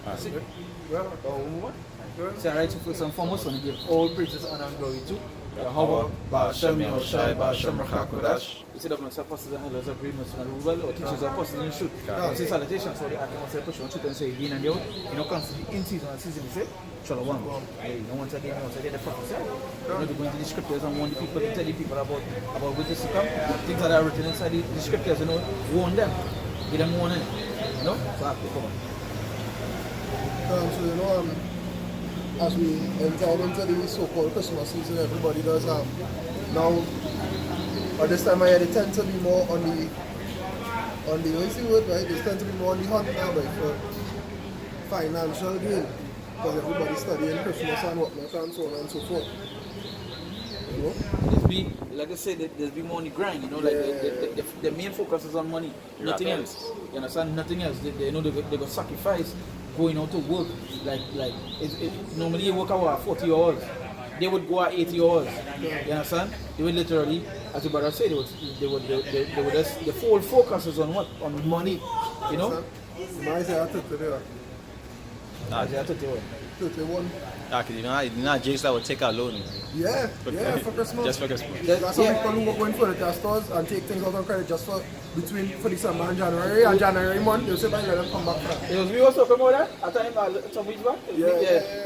Well, so I write to first and foremost want to give all praises, honor, and glory to Yahweh, Ba'ashem, Yahushai, Ba'ashem, Rakakodash. We set up my apostles and elders, agreements, and rule, or teachers, apostles, and truth. We say salutations for the act of push on truth and say, being and you know, constantly in season and season, we say, Shalom. You know, once again, the prophet said, you know, to go into the scriptures and warn the people, to tell the people about what is to come, things that are written inside the scriptures, you know, warn them, give them warning, you know, so I have to come on. So, you know, as we enter into the so-called Christmas season, everybody does have now, at this time of year, they tend to be more on the what's the word, right? They tend to be more on the hunt now, right, for financial gain, because everybody's studying Christmas and whatnot and so on and so forth. You know? There's be, like I said, there's be more on the grind, you know, like the main focus is on money, nothing else. You understand? Nothing else. They know they got sacrifice going out to work, like normally you work out 40 hours, they would go at 80 hours. You understand? They would literally, as the brother said, they would just, the full focus is on what? On money, you know? Isaiah 31. Isaiah 31. Okay, you know, James that would take a loan. Yeah, for Christmas. Just for Christmas. That's some people who go in furniture stores and take things out on credit just for December and January. And January month, they'll say, let them come back. It was we was talking about that at time some weeks back. We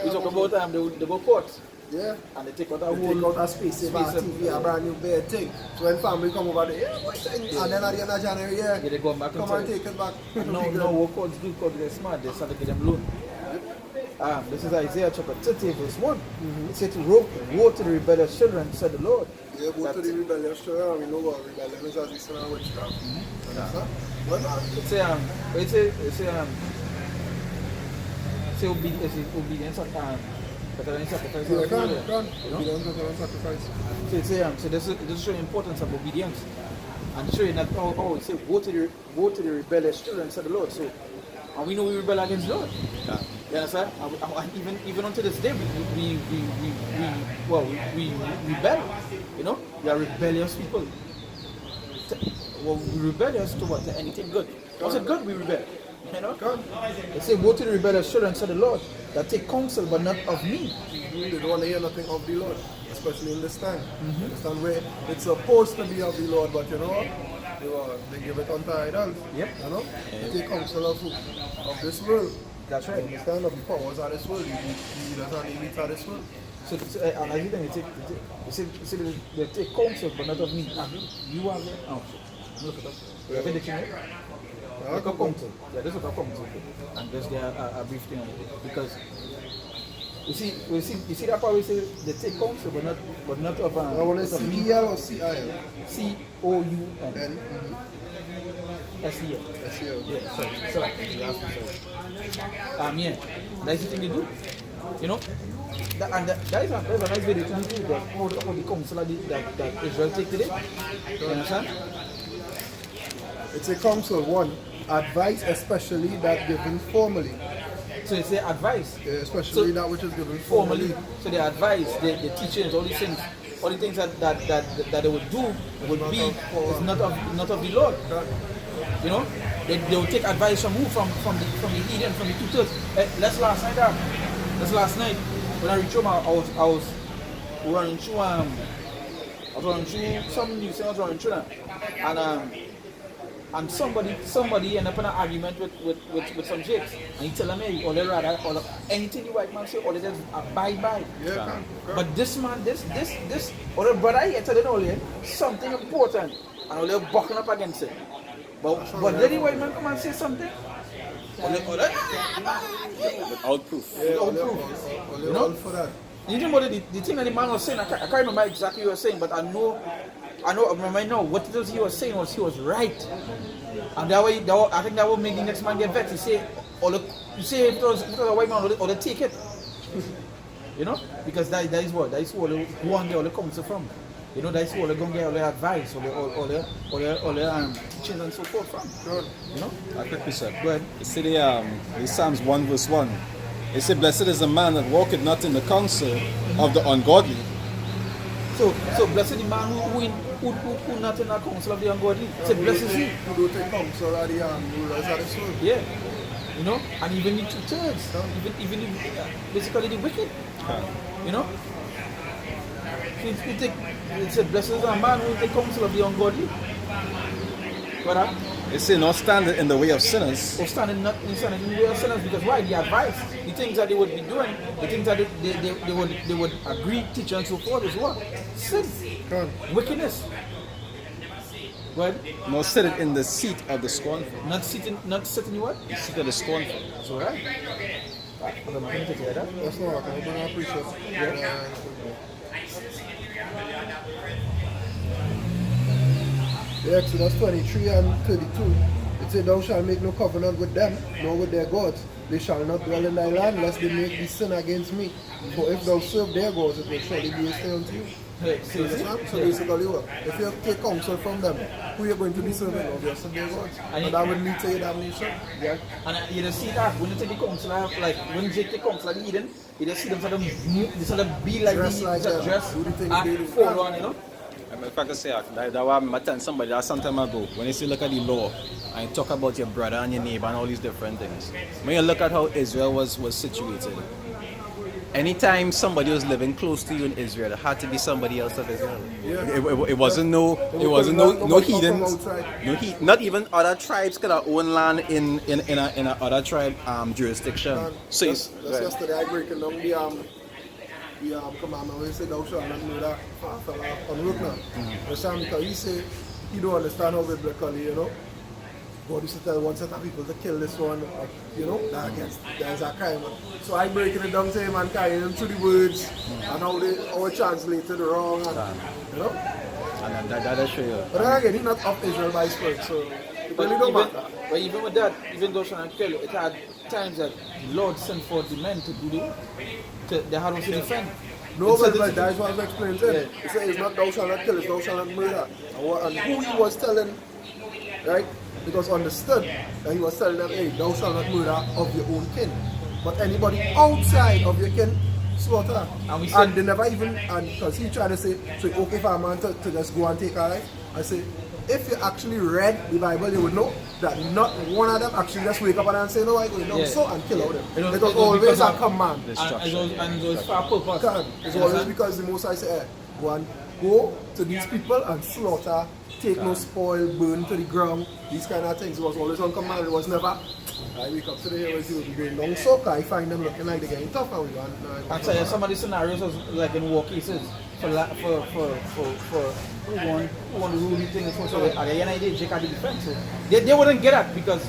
talk about they go court. Yeah. And they take out a space, a TV, a brand new bed thing. So when family come over there, and then at the end of January, they go back come and take it back. No, what courts do because they're smart, they start to give them loan. This is Isaiah chapter 30 verse 1. It said to woe to the rebellious children, said the Lord. Yeah, woe to the rebellious children, we know what rebellion is as we sin and witchcraft. It's obedience and better than sacrifice. So this is showing the importance of obedience. And showing that it says woe to the rebellious children, said the Lord. So and we know we rebel against the Lord. Yeah. You understand? And even unto this day, we rebel. You know, we are rebellious people. We rebellious to what? To anything good. Was it good? We rebel. You know? God. They say, woe to the rebellious children, said the Lord, that take counsel but not of me. They don't want to hear nothing of the Lord, especially in this time. Understand where it's supposed to be of the Lord, but you know what? They give it unto idols. Yep. You know? They take counsel of this world. That's right. Understand of the powers of this world, the leaders and the elites of this world. So and I think they take counsel but not of me. You are there. Oh, look at that. We have a dictionary. Look at counsel. Yeah, this is a counsel. And just get a brief thing on it. Because you see that part we say they take counsel but not of I want to see C-E-L or C-I-L? C-O-U-N. S-E-L. S-E-L. Yeah, sorry. Yeah, that's the thing they do. You know? That is a nice way to do that. How the counsel that Israel take today. You understand? It's a counsel, one, advice especially that given formally. So it's their advice. Yeah, especially that which is given formally. So the advice, the teachings, all these things, all the things that they would do would be is not of the Lord. You know, they will take advice from who? From the heathen, from the tutors. That's last night when I reached home, I was running through some news. I was running through that, and somebody ended up in an argument with some jakes, and he tell me all they rather anything the white man say, all they just abide by. Yeah. But this man, this other brother here telling all here something important, and all they're bucking up against it. But let the white man come and say something. Without proof. Without proof. You know? For that. You know what the thing that the man was saying, I can't remember exactly what he was saying, but I remember now what it was he was saying was he was right. And that way, I think that will make the next man get vexed. He say, if it was a white man, or they take it. You know? Because that is who one day all the counsel from. You know, that's where they're going to get all their advice, all their teachings and so forth from. Sure. You know? I quickly said. Go ahead. You see the Psalms 1 verse 1. It said, blessed is the man that walketh not in the counsel of the ungodly. So blessed the man who not in the counsel of the ungodly. Say blessed is he. Who do take counsel of the rulers of this world. Yeah. You know, and even the two-thirds, even basically the wicked. You know, it said, blessed is a man who is the counsel of the ungodly. What? It says not stand in the way of sinners. Or standing in the way of sinners, because why? The advice, the things that they would be doing, the things that they would agree, teach, and so forth is what? Sin, wickedness. What? Not sitting in the seat of the scornful. Not sitting what? The seat of the scornful. That's all right. I'm going to take care of that. That's not okay. I appreciate it. Yeah. The Exodus 23 and 32, it said, thou shalt make no covenant with them, nor with their gods. They shall not dwell in thy land, lest they make thee sin against me. For if thou serve their gods, it will surely be a stay unto you. So basically what? If you take counsel from them, who you're going to be serving? Obviously their gods. And that would lead to your damnation. Yeah. And you just see that when you take the counsel, like when you take the counsel of Eden, you just see them sort of be like dress like them, dress do the thing and follow on, you know? If I could say that I telling somebody that some time ago, when you see look at the law and you talk about your brother and your neighbor and all these different things, when you look at how Israel was situated, anytime somebody was living close to you in Israel, it had to be somebody else of Israel. Yeah. It wasn't no heathens, not even other tribes could have own land in a other tribe jurisdiction. So yesterday I breaking down the commandment where he said thou shalt not murder on root now. Because he said he don't understand how biblically, you know. God used to tell one set of people to kill this one, you know, that's a crime. So I breaking it down to him and carrying him through the words and how it translated wrong, and, you know. And that show you. But then again, he's not of Israel by spirit, so it really don't matter. But even with that, even though Sean tell you, it had times that the Lord sent for the men to do they had to defend. No, but that is what I was explaining to him. He said it's not thou shalt not kill, it's thou shalt not murder. And who he was telling, right? It was understood that he was telling them, hey, thou shalt not murder of your own kin. But anybody outside of your kin, slaughter. And they never even, because he tried to say, so it's okay for a man to just go and take a life. I say, if you actually read the Bible, you would know that not one of them actually just wake up and say, no, I go down so and kill all them. It was always a command. And it was for a purpose. It's always because the Most High say, hey, go to these people and slaughter, take no spoil, burn to the ground, these kind of things. It was always on command. It was never, I wake up today, I will be going down so I find them looking like they're getting tough and we go. And so some of the scenarios was like in war cases for who won the ruling thing, so at the end of the day, Jake had the defense. So they wouldn't get that because,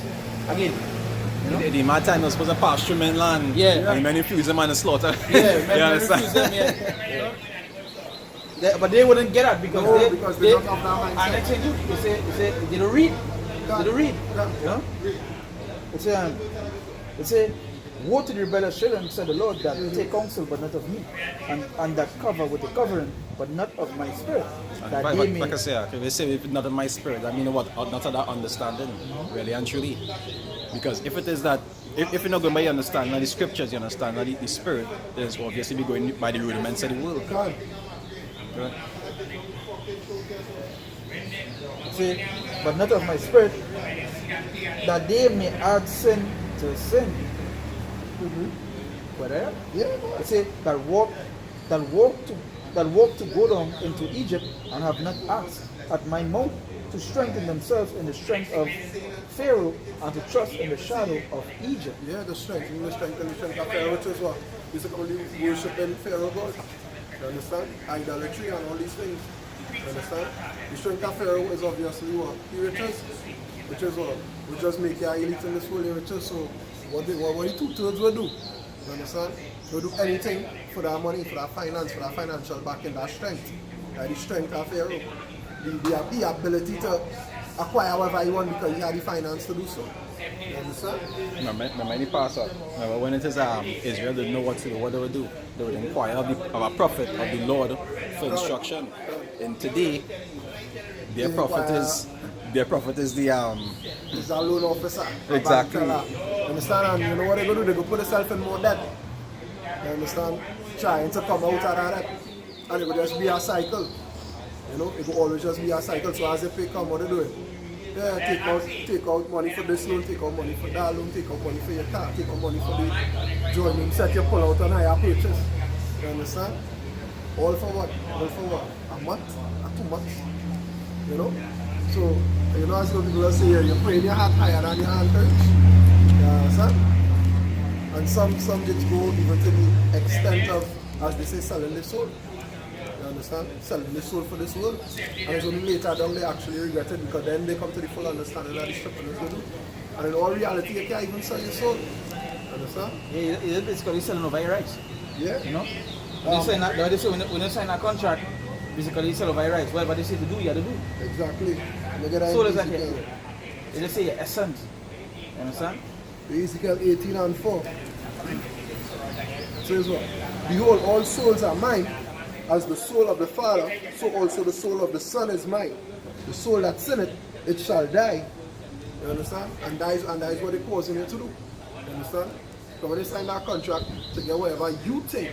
again, you know? The mad time was supposed to pass through mainland. Yeah. And many refuse them and slaughter. Yeah, many refuse them, yeah. But they wouldn't get that because they don't have that mindset. And next thing they say, they don't read. They don't read. You know? It say, woe to the rebellious children, said the Lord, that take counsel but not of me, and that cover with the covering but not of my spirit. That they may. Like I say, if they say not of my spirit, I mean what? Not of that understanding, really and truly. Because if it is that, if you're not going by your understanding, not the scriptures, you understand, not the spirit, then it's obviously be going by the rudiments of the world. Right. See, but not of my spirit, that they may add sin to sin. Whatever. Yeah. It say that walk to go down into Egypt and have not asked at my mouth to strengthen themselves in the strength of Pharaoh and to trust in the shadow of Egypt. Yeah, the strength of Pharaoh, which is what? Basically worshiping Pharaoh God. You understand? Idolatry and all these things. You understand? The strength of Pharaoh is obviously what? The riches. Which is what? We just make your elite in this world riches. So what the 2/3 will do? You understand? They'll do anything for that money, for that finance, for that financial backing, that strength. The strength of Pharaoh. The ability to acquire whatever you want because he had the finance to do so. You understand? Remember the pastor, when it is Israel didn't know what to do, what they would do. They would inquire of a prophet, of the Lord for instruction. And today, their prophet is the He's a loan officer. Exactly. You understand? And you know what they're going to do? They're going to put themselves in more debt. You understand? Trying to come out of that. And it will just be a cycle. You know, it will always just be a cycle. So as they pay come, what they doing? Yeah, take out money for this loan, take out money for that loan, take out money for your car, take out money for the joining set you pull out and higher purchase. You understand? All for what? All for what? A month? A 2 months? You know? So, you know, as people will say, you're praying your heart higher than your hand courage. You understand? And some just go even to the extent of, as they say, selling their soul. You understand? Selling their soul for this world. And it's only later down they actually regret it, because then they come to the full understanding that this stripping is going to do. And in all reality, you can't even sell your soul. You understand? Yeah, it's because you're selling over your rights. Yeah. You know? When you sign a contract, basically you sell over your rights. Whatever they say to do, you have to do. Exactly. Look at that. So it's like they just say your essence. You understand? Ezekiel 18:4 says what? Behold, all souls are mine. As the soul of the Father, so also the soul of the Son is mine. The soul that sinneth, it shall die. You understand? And that is what they're causing you to do. You understand? So when they sign that contract to get whatever you think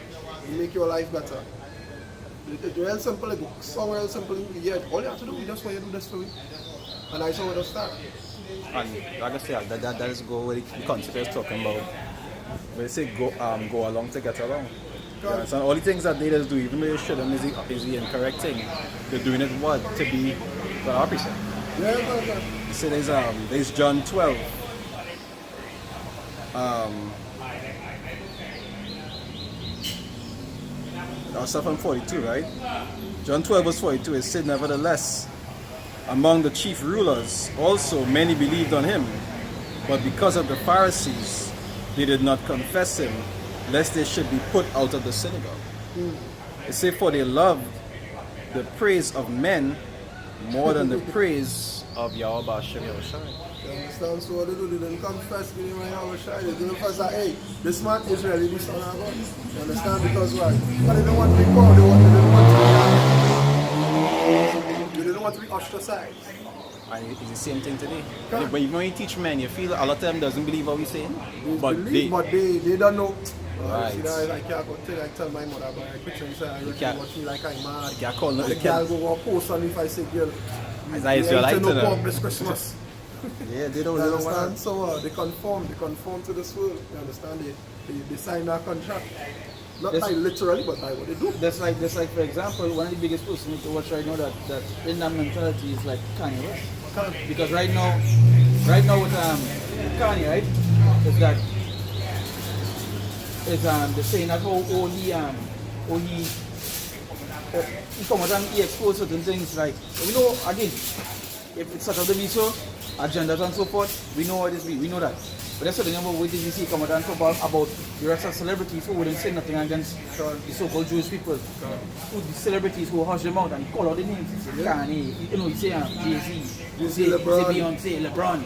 will make your life better. It's real simple, it's so real simple. Yeah, all you have to do is just want you to do this for me. And that's how it'll start. And like I said, that is go where the concept is talking about. When they say go along to get along. Yeah, so all the things that they just do, even though you shouldn't, is the incorrect thing. They're doing it what? To be the opposite. Yeah. So there's John 12. I'll start from 42, right? John 12 verse 42, it said, nevertheless, among the chief rulers also many believed on him, but because of the Pharisees, they did not confess him, lest they should be put out of the synagogue. It said, for they loved the praise of men more than the praise of Yahweh Hashem Yahushua. You understand? So what they do, they didn't confess with him and Yahushua. They didn't confess that, hey, this man is really the Son of God. You understand? Because why? But they didn't want to be called, they didn't want to be ostracized. And it's the same thing today. But even when you teach men, you feel a lot of them doesn't believe what we're saying. But they don't know. Right. See that, I can't go tell my mother, but I picture say I really watch me like I'm mad. You can't call no, the girl go post on if I say, girl, it's your life no pork this Christmas. Yeah, they don't understand. So they conform to this world. You understand? They sign that contract. Not by literally, but by what they do. That's like for example, one of the biggest persons to watch right now that in that mentality is like Kanye West. Because right now with Kanye, right, is that they're saying that how he come out and he exposed certain things, like we know again if it's such of the so agendas and so forth, we know what it is, we know that. But that's what the number of you see come out and talk about the rest of celebrities who wouldn't say nothing against the so-called Jewish people. Who the celebrities who hush them out and call out the names. Kanye, you know, he say Jay-Z, he say Beyonce, LeBron,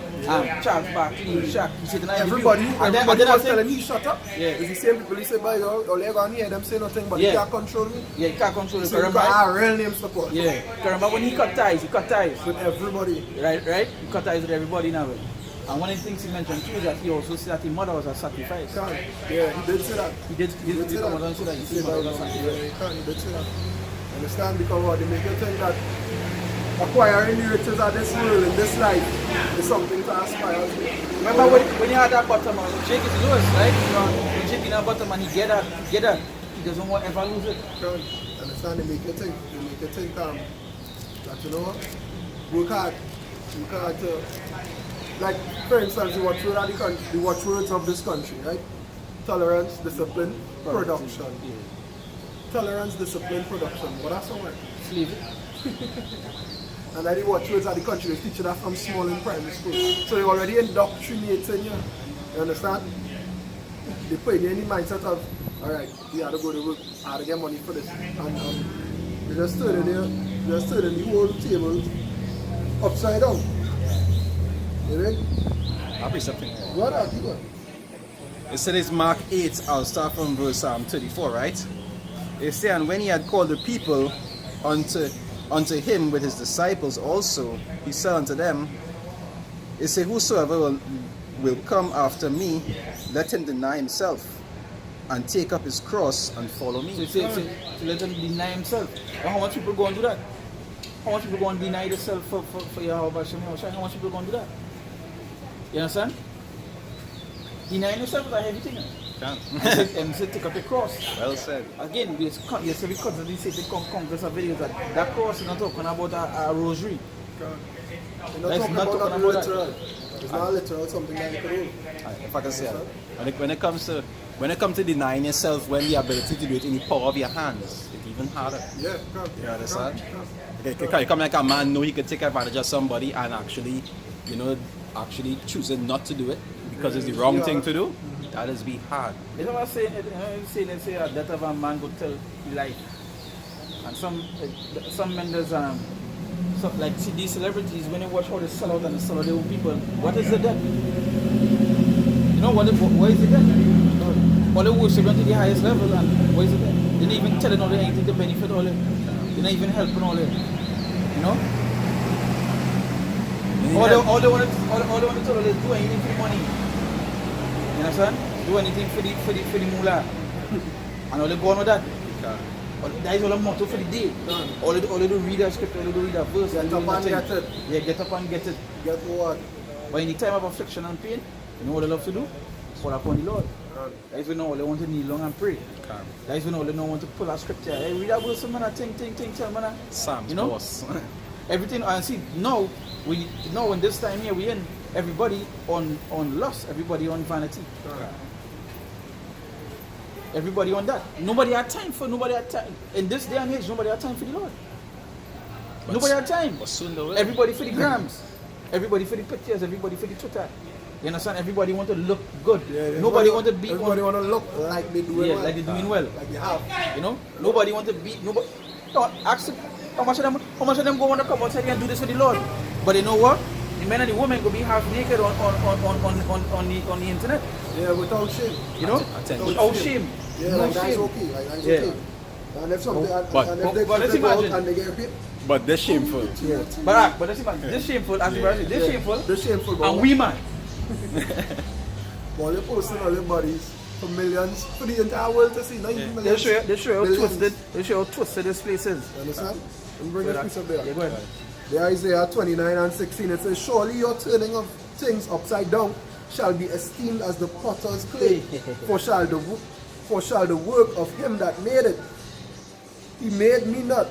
Charles Barkley, Shaq. He said everybody was telling me shut up. Yeah. It's the same people who say, "Boy, all you gonna hear them say nothing, but you can't control me." Yeah, you can't control me. So you got our real name support. Yeah. Remember when he cut ties with everybody. Right? He cut ties with everybody now. And one of the things he mentioned too is that he also said that his mother was a sacrifice. Yeah, he did say that. He did come out and say that his mother was a sacrifice. He did say that. Understand? Because what they make you think that acquiring the riches of this world in this life is something to aspire to. Remember when you had that bottom and Jake is lowest, right? When Jake in that bottom and he get that, he doesn't want to ever lose it. Understand? They make you think that you know what? Work hard to, like, for instance, the watchwords of this country, right? Tolerance, discipline, production. Yeah. Tolerance, discipline, production. But that's not right. Slavery. And then the watchwords of the country, they teach you that from small in primary school. So they're already indoctrinating you. You understand? They put you in the mindset of, alright, you have to go to work, I have to get money for this. And they just turn the whole table upside down. You know? I'll be something. What are you doing? It said it's Mark 8, I'll start from verse 34, right? It said, and when he had called the people unto him with his disciples also, he said unto them, it said, whosoever will come after me, let him deny himself, and take up his cross and follow me. So let him deny himself. And how much people go and do that? How much people going to deny themselves for your Hashem Yahushua? How much people going to do that? You understand? Denying yourself is a heavy thing. And say take up a cross. Well said. Again, we constantly say the Congress of videos that cross is not talking about a rosary. We're not talking about literal. It's not literal, something that you can do. If I can say that. When it comes to denying yourself when the ability to do it in the power of your hands, it's even harder. Yeah, you understand? You come like a man know he can take advantage of somebody and actually, actually choosing not to do it because it's the wrong thing to do. That is be hard. You know what I'm saying? Let's say a death of a man would tell his life. And some men there's like see these celebrities when they watch how they sell out and they sell out their own people. What is the death? You know what is the death? All they worship to the highest level and what is the death? They're not even telling all them anything to benefit all them. They're not even helping all them. You know? All they want to tell is do anything for the money. You understand? Do anything for the moolah. And all they go on with that. That is all the motto for the day. All they do read a script, all they do read a verse. Get up and get it. Yeah, get up and get it. Get what? But in the time of affliction and pain, you know what they love to do? Fall upon the Lord. That is when all they want to kneel long and pray. That is when all they don't want to pull a scripture. Hey, read a verse, man, think, man. Psalms, you know? boss. Everything, and see, now in this time here, we in everybody on lust, everybody on vanity. Everybody on that. Nobody had time. In this day and age, nobody had time for the Lord. Nobody had time. Everybody for the grams. Everybody for the pictures. Everybody for the Twitter. You understand? Everybody want to look good. Yeah, nobody want to be. Everybody want to look like they doing well. Like they doing well. Like you have. You know? Nobody want to be. Nobody. No, ask them, how much of them go want to come outside and do this for the Lord? But you know what? The men and the women go be half naked on the internet. Yeah, without shame. You know? Without shame. Yeah, no like that's shame. okay. Like that's okay. And if something, and if let's they go out imagine. and they get paid. But they're shameful. Yeah. But let's imagine. This shameful, as the brother said, this shameful. This shameful. Bro. And we man. Well, they're posting all their bodies for millions for the entire world to see. Not even millions. They show how twisted this place is. You understand? Let me bring this piece up there. Yeah, go ahead. The Isaiah 29 and 16, it says, surely your turning of things upside down shall be esteemed as the potter's clay, for shall the work of him that made it. He made me not.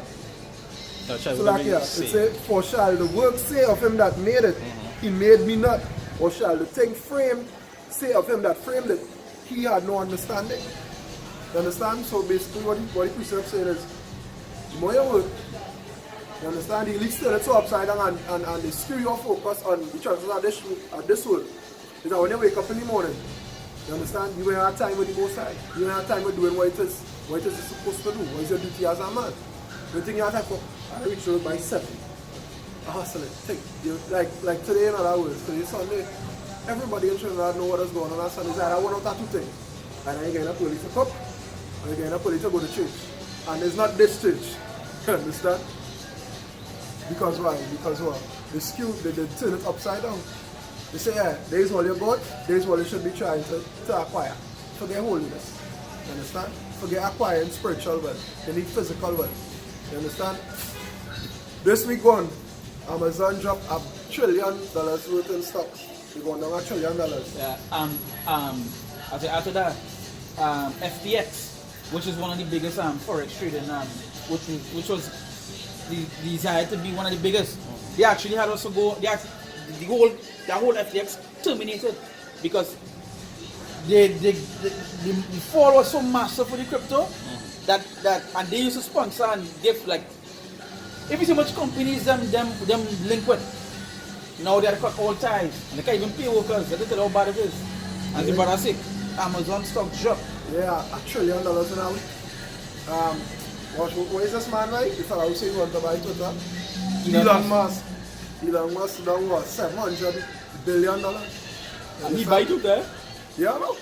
So like here, it says, for shall the work say of him that made it, he made me not. Or shall the thing framed say of him that framed it, he had no understanding. You understand? So basically what the precept said is, the more you work, you understand? He leads to it so upside down and they screw your focus on the chances of this world. Is that when you wake up in the morning, you understand? You will have time with the Most High. You will have time with doing what it is supposed to do. What is your duty as a man? The thing you have time for, I reach work by 7. I hustle it. Like today, in other words, today Sunday, everybody in Trinidad know what is going on Sunday. I one of that two things. And then you're getting up early to cook, and you're getting up early to go to church. And it's not this church. You understand? Because why? Because what? They turn it upside down. They say, yeah, there is all you got, there is what you should be trying to acquire. Forget holiness. You understand? Forget acquiring spiritual wealth. You need physical wealth. You understand? This week gone, Amazon dropped $1 trillion worth in stocks. We're going down $1 trillion. Yeah, after that, FTX, which is one of the biggest forex trading, which was desired to be one of the biggest. They actually had also the whole FTX terminated because the fall was so massive for the crypto that and they used to sponsor and give like if you see much companies them link with. Now they're cut all ties and they can't even pay workers. They don't tell how bad it is. And the brother sick. Amazon stock dropped. Yeah, $1 trillion in a week. What is this man like? The fellow who said he wanted to buy Twitter. Elon Musk. Elon Musk done what? $700 billion. And he buy Twitter? Yeah, no.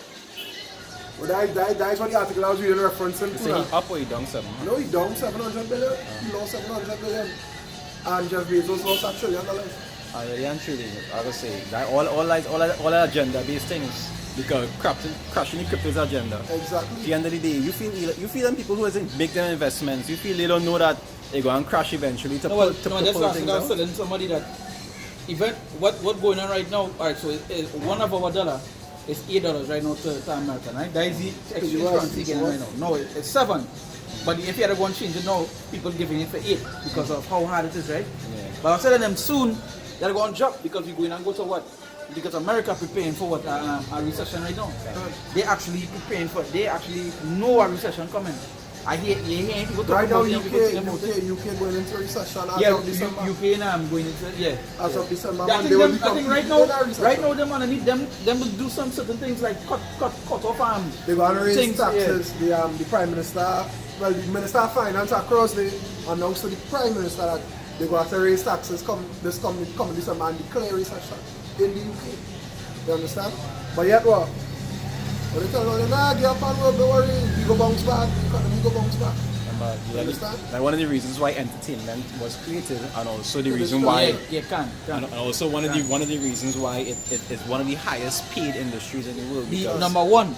Well, that is what the article I was reading referencing to. So he up or he down 7? No, he down 700 billion. He lost 700 billion. And Jeff Bezos lost $1 trillion. Really and truly, I would say that all agenda based things because crashing the crypto's agenda. Exactly. At the end of the day, you feel them people who isn't make their investments, you feel they don't know that They go and crash eventually to No, pull, well, to no, pull that's what I things was out. telling somebody that even what going on right now. All right, so one of our dollar is $8 right now to American, right? That is the exchange US, currency again right now. No, it's 7. But if you had to go and change it now, people giving it for 8 because of how hard it is, right? Yeah. But I'm telling them soon they're going to drop because we're going to go to what? Because America preparing for what a recession right now. They actually preparing for. They actually know a recession coming. I hear people talking Right now, about it, people thinking about it. UK going into recession as Yeah, of December. UK now I'm going into As of December, Yeah, man, they will be I think right completely now, in a recession. right now them underneath them will do some certain things like cut off They're going to raise things, taxes. The Prime Minister, well, the Minister of Finance across the announced to the Prime Minister that they're going to raise taxes come December and declare recession in the UK. You understand? But yet what? When they tell them, nah, get up and work, don't worry, we go bounce back, the economy go bounce back. You understand? Like one of the reasons why entertainment was created, and also the Yeah, reason yeah, way, Yeah, can. and also one of the reasons why it is one of the highest paid industries in the world. The Because number one,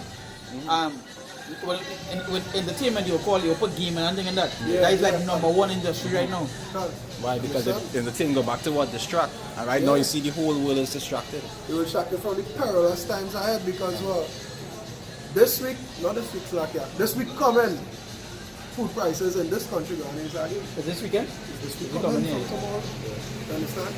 with entertainment you put gaming and thing and that. Yeah, That is like yeah. number one industry right now. why? Because Understand? the thing go back to what distract, and right now Yeah. you see the whole world is distracted. It will shock you from the perilous times ahead because well, this week, not this week, this week coming, food prices in this country going inside it. But this weekend? This week It's coming coming, from yeah. tomorrow. You understand?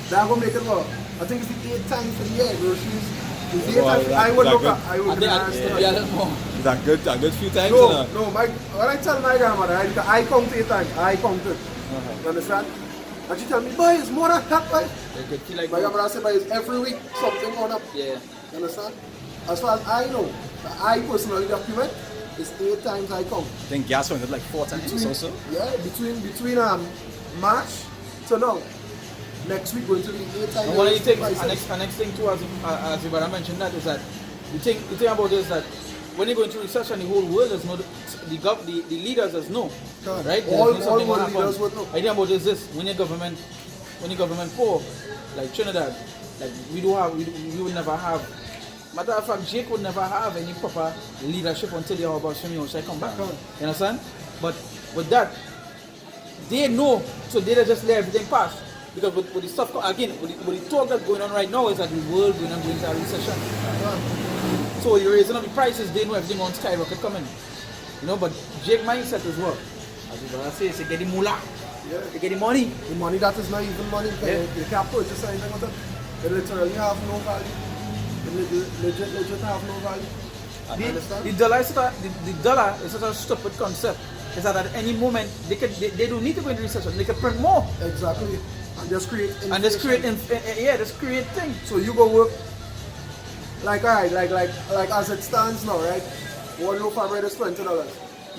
That will make it well. I think it's the 8th time for the year groceries. It's the 8th Wow, time. that- I would that look good. at. I I would think be yeah, a little more. Is that good? A good few times. No, or not? no. When I tell my grandmother, I count 8 times. I count it. You understand? And she tell me, boy, it's more than that, boy. They could feel like My grandmother said, boy, it's every week something on up. yeah. You understand? As far as I know, that I personally document, it's 8 times I count. I think gas went up like 4 times or so. Yeah, between March to now. Next week going to be 8 times. And one of the things, prices. the next thing too, as you mentioned that is that the thing about it is that when you go into recession, the whole world does know, the leaders does know, Correct. right? All There's something world gonna happen. leaders would know. I think about this when your government poor, like Trinidad, like we would never have. Matter of fact, Jake would never have any proper leadership until the about Shemi come back. Correct. You understand? But with that, they know, so they just let everything pass. Because with the stuff, again, with the talk that's going on right now is that the world going into a recession. So you're raising up the prices, they know everything on skyrocket coming. You know, but Jake mindset as well. As you gonna say, get the moolah. Yeah. They get the money. The money that is not even money, because you can't purchase anything with it. It literally have no value. It legit have no value. You understand? The dollar is such a stupid concept. Is that at any moment they don't need to go into recession. They can print more Exactly. And just create inflation. and just create things. So you go work like alright, like as it stands now, right? One loaf of bread is $20.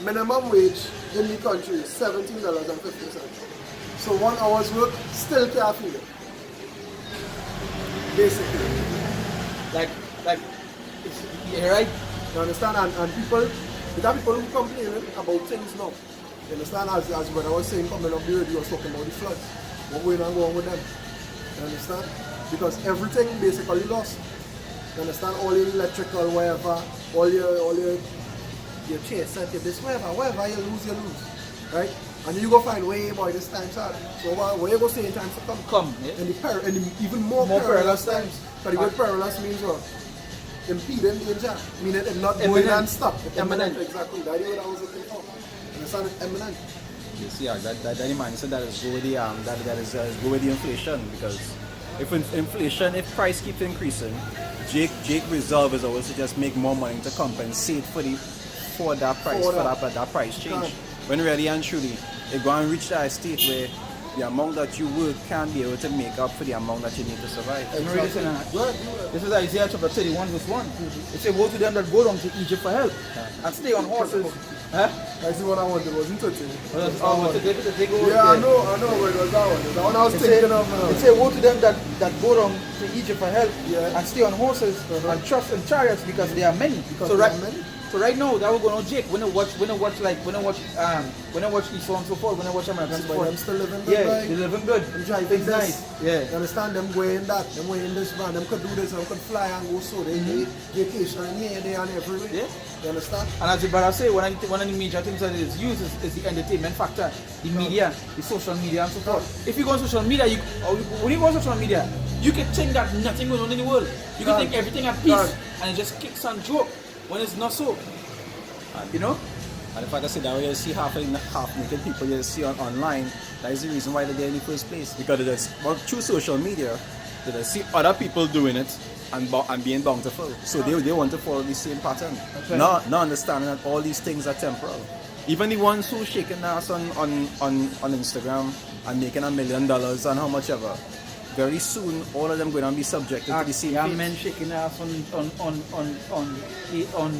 Minimum wage in the country is $17.50. So 1 hour's work still can't feed it. Basically. Like you're right. You understand? And people, there are people who complaining about things now. You understand? As when I was saying coming up the radio, I was talking about the floods. What going on with them? You understand? Because everything basically lost. You understand? All your electrical, whatever, all your chase set, your this, whatever you lose. Right? And you go find way boy this time hard. So where you go say in times to come? Yeah. In the even more perilous times. But the word perilous means what? Impeding danger, meaning it not going Imminent. and stop. Imminent. Exactly. That's what I was looking for. Understand? It's imminent. You see, that mindset that is go with the that is go with the inflation, because if if price keeps increasing, Jake reserve is always to just make more money to compensate for that price change. Correct. When really and truly it go and reach that state where the amount that you work can't be able to make up for the amount that you need to survive. Remember this, Good. this is Isaiah chapter 31 verse 1. It says, woe to them that go down to Egypt for help and stay on horses. Huh? That's the one I wanted, wasn't it? They go, Yeah, I know, but it was that one. The one I was thinking of now. It says, woe to them that go down to Egypt for help Yeah. and stay on horses and trust in chariots because they are many. Because So there right, are many. so So right now, that we're going on Jake. When I watch E.S.O.T.E and so forth, when I watch American But sport, them still living good, yeah, right? they living good. Them driving Things this. nice. Yeah. You understand? Them going in that, them going in this van, them could do this, them could fly and go so they vacation here, there and everywhere. Yeah. You understand? And as the brother say, one of the major things that is used is the entertainment factor, the media, the social media and so forth. If you go on social media, when you go on social media, you can think that nothing going on in the world. You can think everything at peace and it just kicks and joke when it's not so. You know? And the fact I say that way you see half naked people you see online, that is the reason why they're there in the first place. Because it is through social media, they see other people doing it and being bountiful. So they want to follow the same pattern. Okay. Not understanding that all these things are temporal. Even the ones who shaking their ass on Instagram and making $1 million and how much ever, very soon all of them going to be subjected to the same Yeah, fate. men shaking their ass on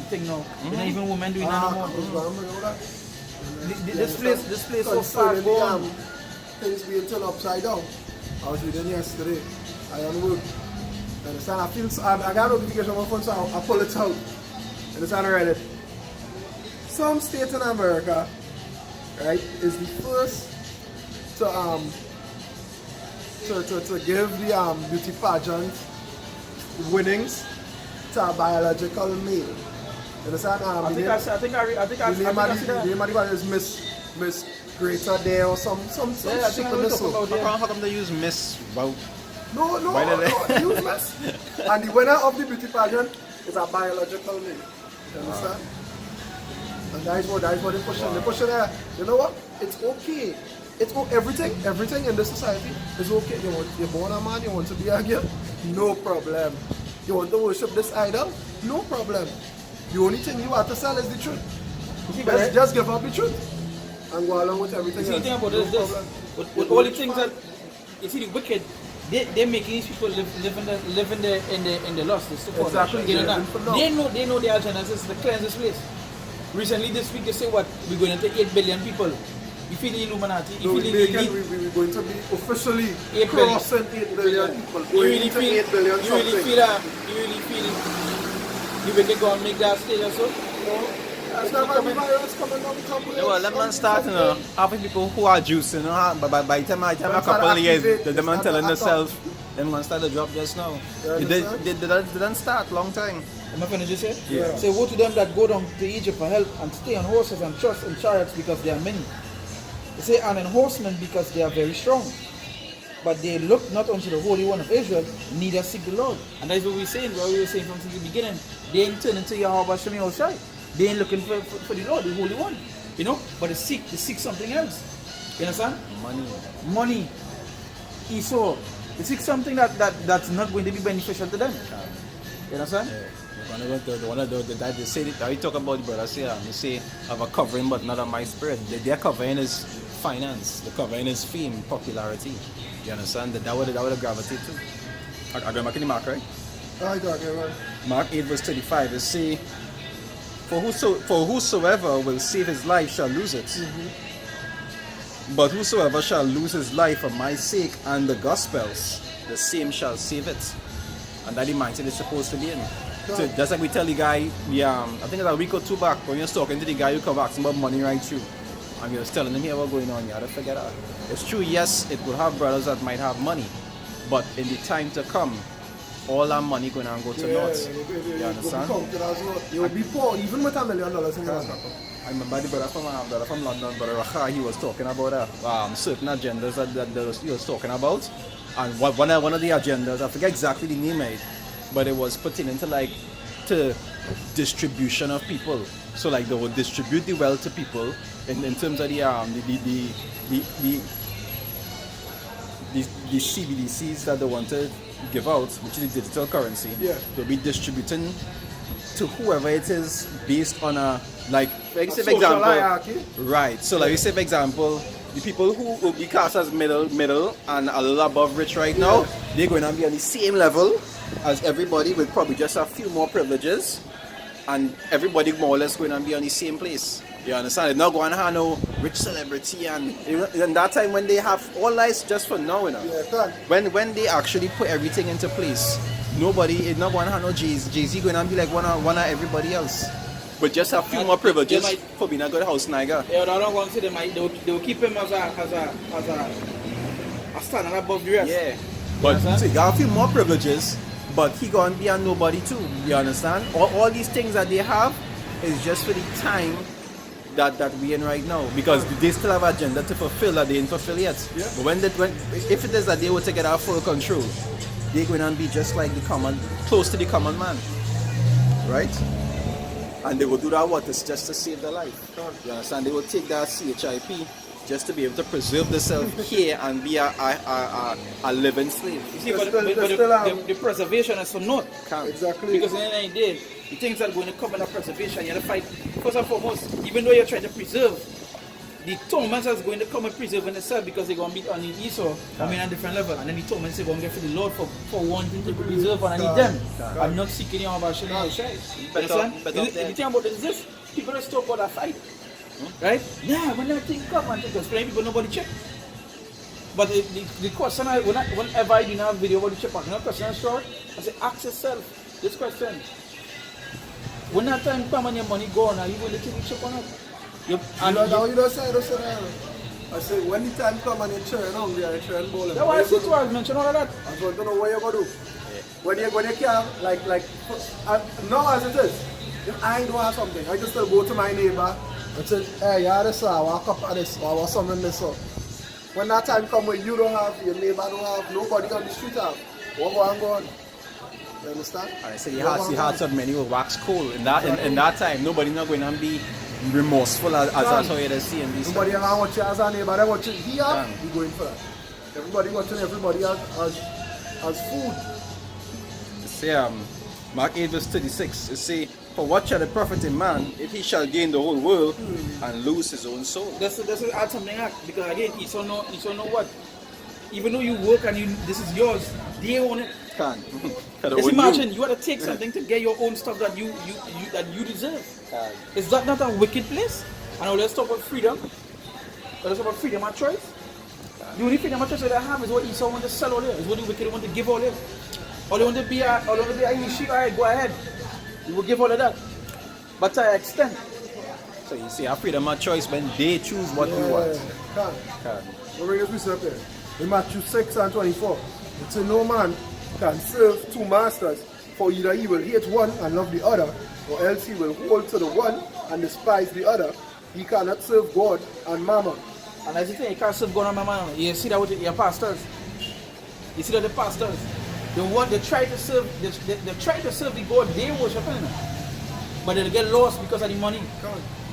thing now. They're not even women doing that no more. This place so far gone. Things being turned upside down. I was reading yesterday. I on work. Understand? I got a notification on my phone, so I pull it out. Understand? I read it. Some state in America, right, is the first to give the beauty pageant winnings to a biological male. Understand? I think I see that. The name of the pageant is Miss Greater Day or some Yeah, I think I know shit about that. How come they use Miss? Wow. No, Why did they- use Miss. And the winner of the beauty pageant is a biological male. You understand? And that is what they're pushing. Wow. They're pushing that. You know what? It's okay. Everything in this society is okay. You're born a man, you want to be a girl, no problem. You want to worship this idol, no problem. The only thing you have to sell is the truth. Just give up the truth and go along with everything You see, the else. thing about it is this. With all the things that, you see, the wicked, they're making these people live in the lust. Exactly. They know their agenda is to cleanse this place. Recently this week they say what, we're going to take 8 billion people. You feel the Illuminati, you No, feel we're the elite. going to be officially 8 billion. crossing 8 billion people. You Going really into feel 8 billion you really something. feel the wicked go and make that stage or so? That's not my virus coming on top of Yeah, well, let man start, you know, having people who are juice, you know, by the time a couple of years, the man telling themselves, them man start to drop just now. They didn't start long time. Am I finished just say? Yeah. Say woe to them that go down to Egypt for help and stay on horses and trust in chariots because they are many. They say and in horsemen because they are very strong. But they look not unto the Holy One of Israel, neither seek the Lord. And that's what we were saying from the beginning. They ain't turning to Yahweh Pt1. They ain't looking for the Lord, the Holy One. You know? But they seek something else. You understand? Money. Esau. They seek something that's not going to be beneficial to them. You understand? They say that you talk about the brother say, they say have a covering but not on my spirit. Their covering is finance. The covering is fame, popularity. You understand? That would gravitate to. I'm making the mark, right? Mark 8 verse 35 is say, for whosoever will save his life shall lose it. But whosoever shall lose his life for my sake and the gospel's, the same shall save it. And that the mindset is supposed to be in. So just like we tell the guy, I think it's a week or two back when you're talking to the guy who come asking about money right through. And you're telling him here what's going on, you have to figure it out. It's true, yes, it will have brothers that might have money. But in the time to come, all our money going to go to naught. You understand? You will be poor even with $1 million in your account. I remember the brother from London, Brother Racha, he was talking about certain agendas that he was talking about. And one of the agendas, I forget exactly the name of it, but it was pertaining to distribution of people. So like they would distribute the wealth to people in terms of the CBDCs that they want to give out, which is the digital currency. Yeah. They'll be distributing to whoever it is based on a like for social example, hierarchy. right? So like you say for example, the people who will be cast as middle and a little above rich right now, they're going to be on the same level as everybody with probably just a few more privileges, and everybody more or less going to be on the same place. You understand? They're not going to have no rich celebrity and that time when they have all lies just for now, you know. Yeah, When they actually put everything into place, nobody is not going to have no Jay-Z going to be like one of everybody else. But just a few more privileges for being a good house nigger. Yeah, I don't want to say they will keep him as a standard above the rest. Yeah. But so he got a few more privileges, but he gonna be a nobody too. You understand? All these things that they have is just for the time that we in right now, because they still have agenda to fulfill that they didn't fulfill yet. Yeah. But when if it is that they will take it out full control, they're going to be just like close to the common man, right? And they will do that it's just to save their life. You understand? They will take that CHIP just to be able to preserve themselves here and be a living slave. You see, but the preservation is for naught. Exactly. Because in the end of the day, the things that are going to come in the preservation, you have to fight. First and foremost, even though you're trying to preserve, the torments is going to come and preserve in itself, because they're going to be on the Esau, on a different level. And then the torments are going to get for the Lord for wanting to preserve and I need them. I'm not seeking your about the thing about it is this: people just talk about a fight. Right? Yeah, when that thing come and take us, people nobody check. But the question whenever I do have video about the check, you know, question is short, I say ask yourself this question: when that time come and your money gone, are you going to take the check or not? You don't say that. I say when the time come and you turn hungry and you turn bowl. That's why I see I mention all of that. I want to know what you're going to do. When you can't, now as it is, if I don't have something, I just still go to my neighbor and say, hey, you have this, I want a cup of this, or I want something this up. When that time comes where you don't have, your neighbor don't have, nobody on the street have, what go on? You understand? I say the hearts of many will wax cold. In that time, nobody not going to be remorseful as that's how you're seeing these. Nobody ever watch you as a neighbor, they watch you here, you going for that. Everybody watching everybody as food. Say Mark 8 verse 36, it say, for what shall it profit a man if he shall gain the whole world and lose his own soul? That's add something up, because again, you don't know what. Even though you work and this is yours, they own it. Just imagine you have to take something to get your own stuff that you deserve. Is that not a wicked place? And let's talk about freedom. Let's talk about freedom of choice. The only freedom of choice that I have is what Esau want to sell all there. Is what the wicked want to give all there. Or they want to be a sheep. Alright, go ahead. You will give all of that. But to an extent. So you see, our freedom of choice when they choose what we want. We'll bring this up there. In Matthew 6 and 24, it says, no man can serve two masters, for either he will hate one and love the other, or else he will hold to the one and despise the other. He cannot serve God and mammon. And as you think, you can't serve God and mammon. You see that with your pastors. You see that the pastors, they try to serve the God they worship, but they'll get lost because of the money.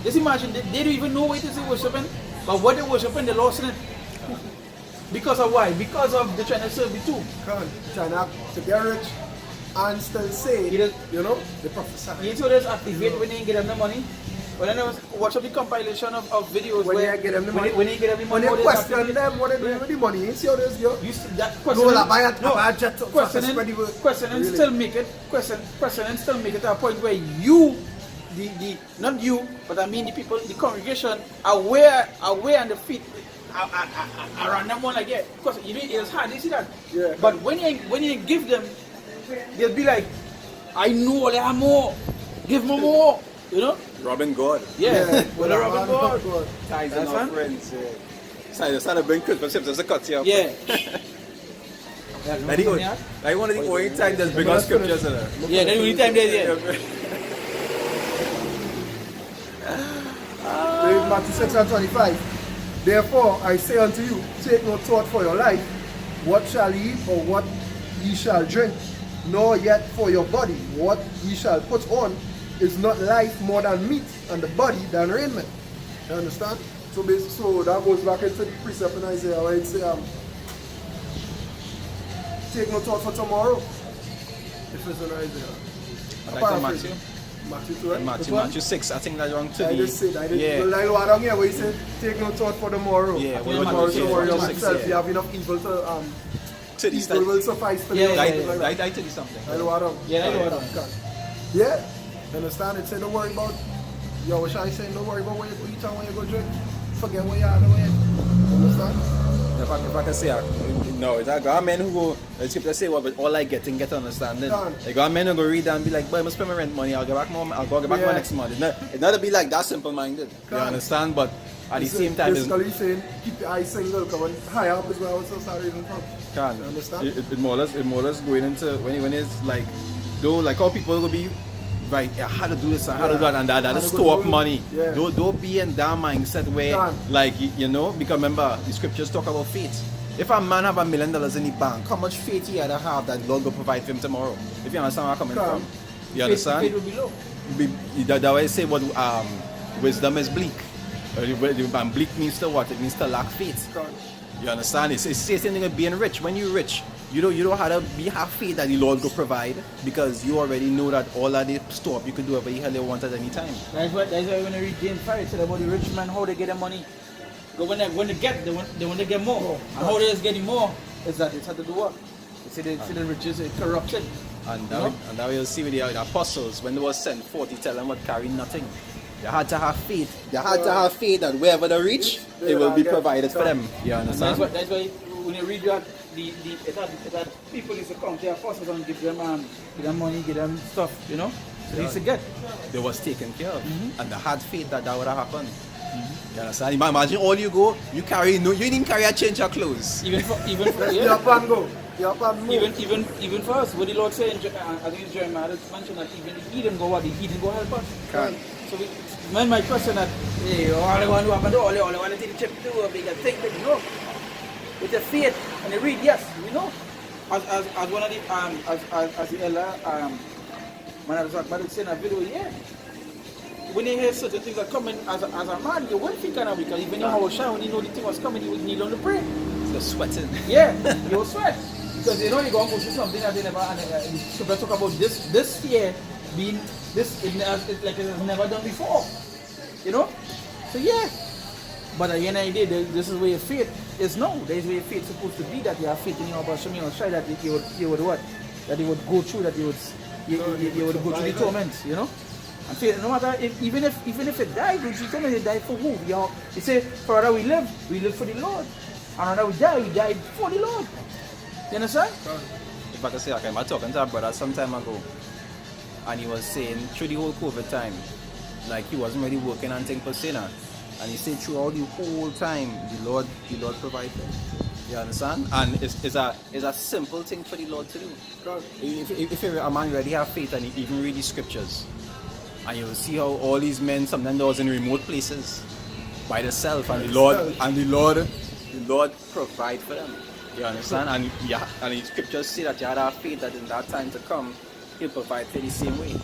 Just imagine, they don't even know what it is they're worshiping, but what they're worshiping, they're lost in it. Because of why? Because of they're trying to serve the two. Trying to get rich and still say, they prophesy. You see what activate when they get them the money? When I watch up the compilation of videos when where they get them the money, when they get them the money, when they question them what they doing with the money, you see how this go? You see that question? Question and still make it to a point where you, not you, but I mean the people, the congregation, aware on the feet. Around that one again, because it's hard. You see that? Yeah. But when you give them, they'll be like, I know there are more. Give me more. You know? Robbing God. Yeah. Well, robbing God. Ties and our friends. It's not a bring Christmas chips as a cut here. Yeah. Like one of the only times there's big on scriptures in there. Yeah, the only time there's Matthew 6 and 25. Therefore I say unto you, take no thought for your life, what shall ye eat or what ye shall drink, nor yet for your body, what ye shall put on. Is not life more than meat, and the body than raiment? You understand? So that goes back into the precept in Isaiah where it says, take no thought for tomorrow. If it's in Isaiah. Matthew 2, right? Matthew 6, I think that's wrong too. I just said, like what down here where he said, take no thought for tomorrow. Yeah, tomorrow to worry about yourself. You have enough evil to evil will suffice for you. I tell you something. I know what I'm. Yeah, I know what I'm. Yeah. Understand? It said don't worry about what I say, don't worry about where you go eat and where you go drink. Forget where you are the way. Understand? if I can say, no, it's like men who go, the scripture say, what, but all I get understanding. Like got men who go read and be like, boy, I must pay my rent money, I'll get back more, I'll go get back my next month. It's not to be like that simple-minded, you understand? But at the same time, basically saying, keep your eyes single, come on, high up is where I was so sorry even from. You understand? It more or less going into, when it's like, though, like how people will be, right, I had to do this, I had to do that, and that is store up money. Don't be in that mindset where, like, you know, because remember, the scriptures talk about faith. If a man have $1 million in the bank, how much faith he had to have that Lord will provide for him tomorrow? If you understand where I'm coming from. You understand? Faith will be low. That way I say what wisdom is bleak. And bleak means to what? It means to lack faith. You understand? It's the same thing with being rich. When you're rich, you don't have to have faith that the Lord will provide, because you already know that all that they store up, you can do whatever the hell you want at any time. That's why when you read James 5, it said about the rich man, how they get their money. Because when they want to get more. And how they is getting more is that it's had to do what? They say the riches is corrupted. And that we'll see with the apostles, when they were sent forth, he tell them what carry nothing. They had to have faith. They had to have faith that wherever they reach, it will be provided for them. You understand? That's why when you read that, that people used to come to the apostles and give them money, give them stuff, you know? So they used to get. They was taken care of. And they had faith that would have happened. You understand? Imagine all you go, you didn't carry a change of clothes. Even for even for us, what the Lord said, I think it's Jeremiah mentioned that even he didn't go help us. So when my question that all I want to happen, all I want to take the chip to, they can take it, you know. With the faith and they read, yes, we know. As one of the as the elder man I was about to say in a video, when you hear certain things are coming as a man, you won't think kind of, because even in our shower, when you know the thing was coming, you would kneel on the pray. You're sweating. Yeah, you'll sweat. Because they know you're going to go through something that they never, and so let's talk about this year being, it's like it has never done before. You know? So yeah. But at the end of the day, this is where your faith is no. There's where your faith is supposed to be, that you have faith in your Hashem, that you would what? That you would go through, that you would go through the torment, you know? And so no matter even if it died, it died for who? You say, for other we live for the Lord. And other we died for the Lord. You understand? If I can say, I was talking to a brother some time ago, and he was saying through the whole COVID time, like he wasn't really working on things per se now. And he said throughout the whole time, the Lord provided. You understand? And it's a simple thing for the Lord to do. If you're a man already have faith and you even read the scriptures, and you will see how all these men, sometimes they was in remote places by themselves, and the Lord provide for them. You understand? And the scriptures say that you had to have faith that in that time to come, He'll provide for the same way.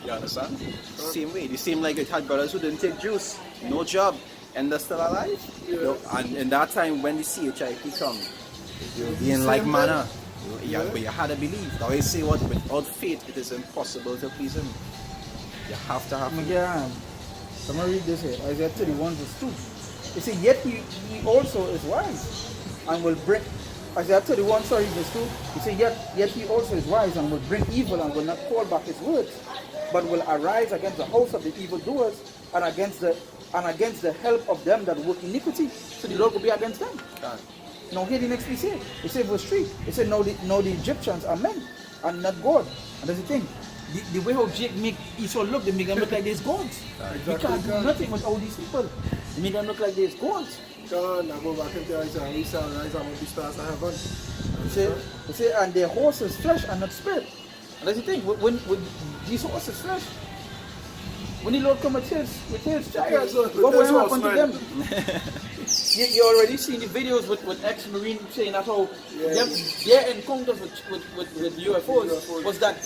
You understand? Same way. The same like it had brothers who didn't take juice, no job, and they're still alive. You know? And in that time when the CHIP come, you'll be in like manner. But you had to believe. Now I say what? Without faith, it is impossible to please Him. You have to have faith. Yeah. I'm going to read this here. Isaiah 31 verse 2. It says, yet he also is wise and will bring... Isaiah 31, verse 2. It says, yet he also is wise and will bring evil and will not call back his words, but will arise against the house of the evildoers and against the help of them that work iniquity. So the Lord will be against them. Now here the next piece here. It says verse 3. It says, now the Egyptians are men and not God. And that's the thing. The way how Jake make Esau look, they make them look like they's gods. He can't do nothing with all these people. They make them look like they's gods. God, I go back into Isaiah, we saw Isaiah will be stars of heaven. They say, and their horse is flesh and not spirit. And that's the thing, when these horses flesh, when the Lord come with his chariots, what will happen to them? You already seen the videos with ex-Marine saying that how their encounters with UFOs was that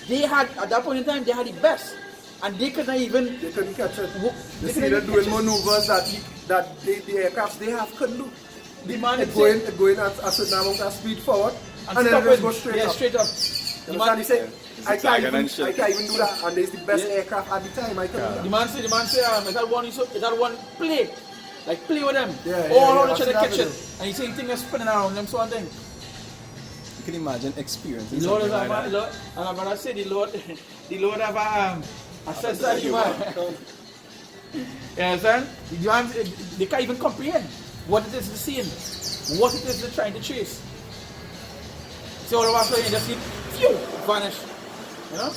they had, at that point in time, they had the best. And they couldn't catch it. They see them doing maneuvers that the aircraft they have couldn't do. The man going at a certain amount of speed forward and then just go straight up. Straight up. The man say, I can't even do that, and it's the best aircraft at the time. I can do that. The man say, it had one play. Like play with them. All each other catch it. And you see things are spinning around them, so on thing. You can imagine experiencing the Lord something like that. And I'm gonna say the Lord have assessed that you man. You understand? They can't even comprehend what it is to see him. what it is they're trying to chase. See, all of a sudden you just see, phew, vanish. You know?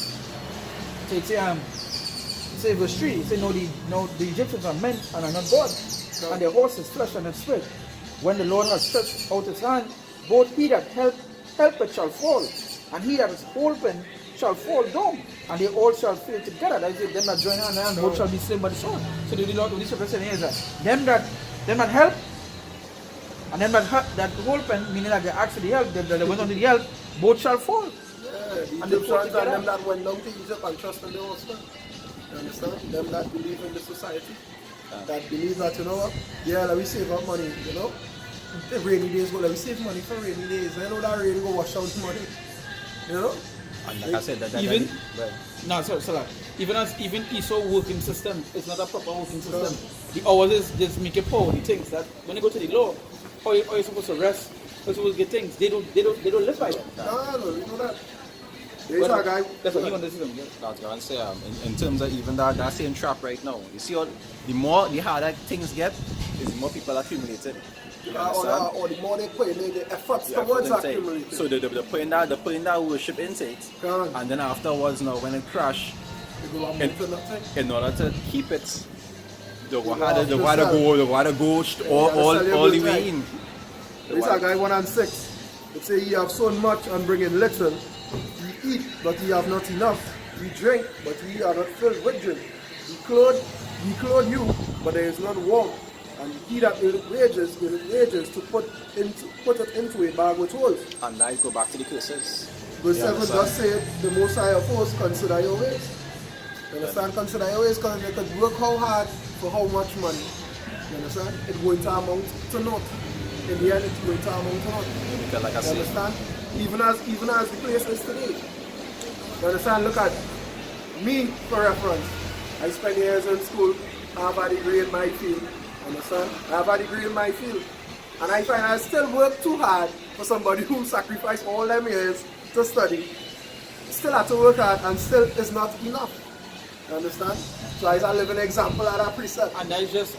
So it's verse 3, it says, no, the Egyptians are men and are not God, and their horses flesh and not spirit. When the Lord has stretched out his hand, both he that helpeth shall fall, and he that is holpen shall fall down, and they all shall fail together. That is, them that join hand and both shall be slain by the sword. So the Lord, this scripture saying is that them that help, and them that holpen, meaning that they ask for the help, they went on to the help, both shall fall. Yeah, the Egyptians and them that went down to Egypt and trusted the husband. You understand? Them that believe in the society, that believe that, you know what, yeah, let me save up money, you know. The rainy days go, let me save money for rainy days. I know that rain go wash out money, you know. And like I said, even right. even ESO working system, it's not a proper working system. The hours is just make it power. The things that when you go to the law, how you're supposed to rest, you're supposed to get things. They don't live by that. No, you know that. That's what you want the system. That's what I say. In terms of even that same trap right now, you see, the harder things get, is the more people accumulate it. Or the more they put in the efforts towards accumulating. So they're putting that worship into it, and then afterwards, now when it crash, in order to keep it, the water go all the way in. There's a guy 1 and 6. It say, ye have sown much and bring in little. Ye eat, but ye have not enough. Ye drink, but ye are not filled with drink. Ye clothe you, but there is none warm. And he that earneth wages to put it into a bag with holes. And I go back to the curses. Verse 7 does say, the Most High of hosts, consider your ways. You understand? Consider your ways, because you could work how hard for how much money. You understand? It's going to amount to naught. In the end, it's going to amount to naught. Because like I said, you understand? Even as the place is today. You understand? Look at me for reference. I spent years in school. I have a degree in my field. Understand? I have a degree in my field. And I find I still work too hard for somebody who sacrificed all them years to study. Still have to work hard and still is not enough. You understand? So I live an example at that precept. And that's just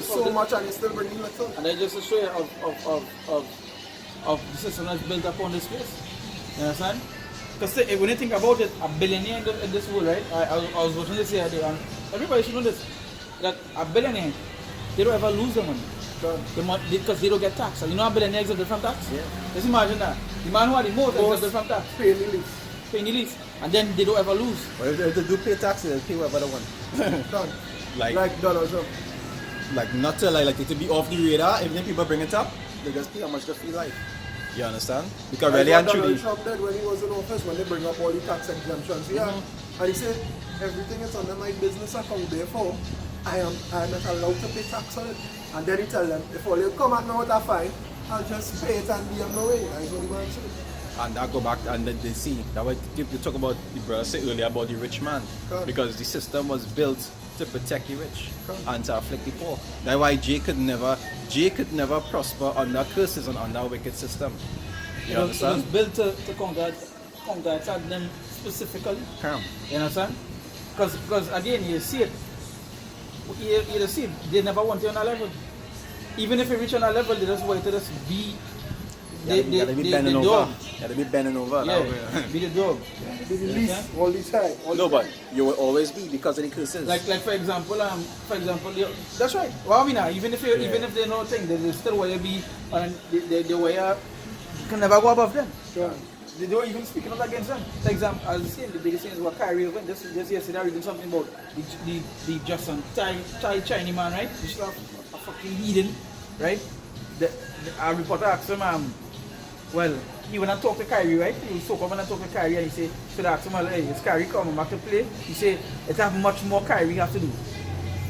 so much and you still bringing little. And that's just a show of the system that's built upon this place. You understand? Because when you think about it, a billionaire in this world, right? I was watching this the other day, and everybody should know this, that a billionaire, they don't ever lose their money. Because they don't get taxed. And you know a billionaire is exempted from tax? Yeah. Just imagine that. The man who had the most is exempted from tax. Paying the lease. Paying the lease. And then they don't ever lose. but if they do pay taxes, they'll pay whatever they want. Done. like Donald Trump. Like not to like it to be off the radar. Even if people bring it up, they just pay how much they feel like. You understand? Because really and truly, Donald Trump did when he was in office, when they bring up all the tax exemptions. Yeah. And he said, everything is under my business account, therefore I am not allowed to pay tax on it. And then he tell them, if all you come at me with a fine, I'll just pay it and be on my way. That's what he wants to do. and that go back and then they see that what you talk about the brother said earlier about the rich man. Because the system was built to protect the rich and to afflict the poor. That's why Jay could never prosper under curses and under a wicked system. You understand? It was built to combat them specifically. You understand? Because again, you see it. You see it. They never want you on a level. Even if you reach on a level, they just want to just be. They be bending over. Yeah, they be bending over. Yeah, be the dog. Be the least all the time. No, but you will always be because of the curses. Like for example, that's right. Well, I mean, even if they know thing, they still want to be, and they you can never go above them. Sure. They don't even speak out against them. For example, as you see, the biggest thing is what Kyrie went. Just yesterday, I reading something about the Justin Chinese man, right? He's a fucking heathen, right? Our reporter asked him, well, he went and talk to Kyrie, right? He was so come and talk to Kyrie and he said, so they asked him, hey, is Kyrie coming back to play? He said, it have much more Kyrie have to do.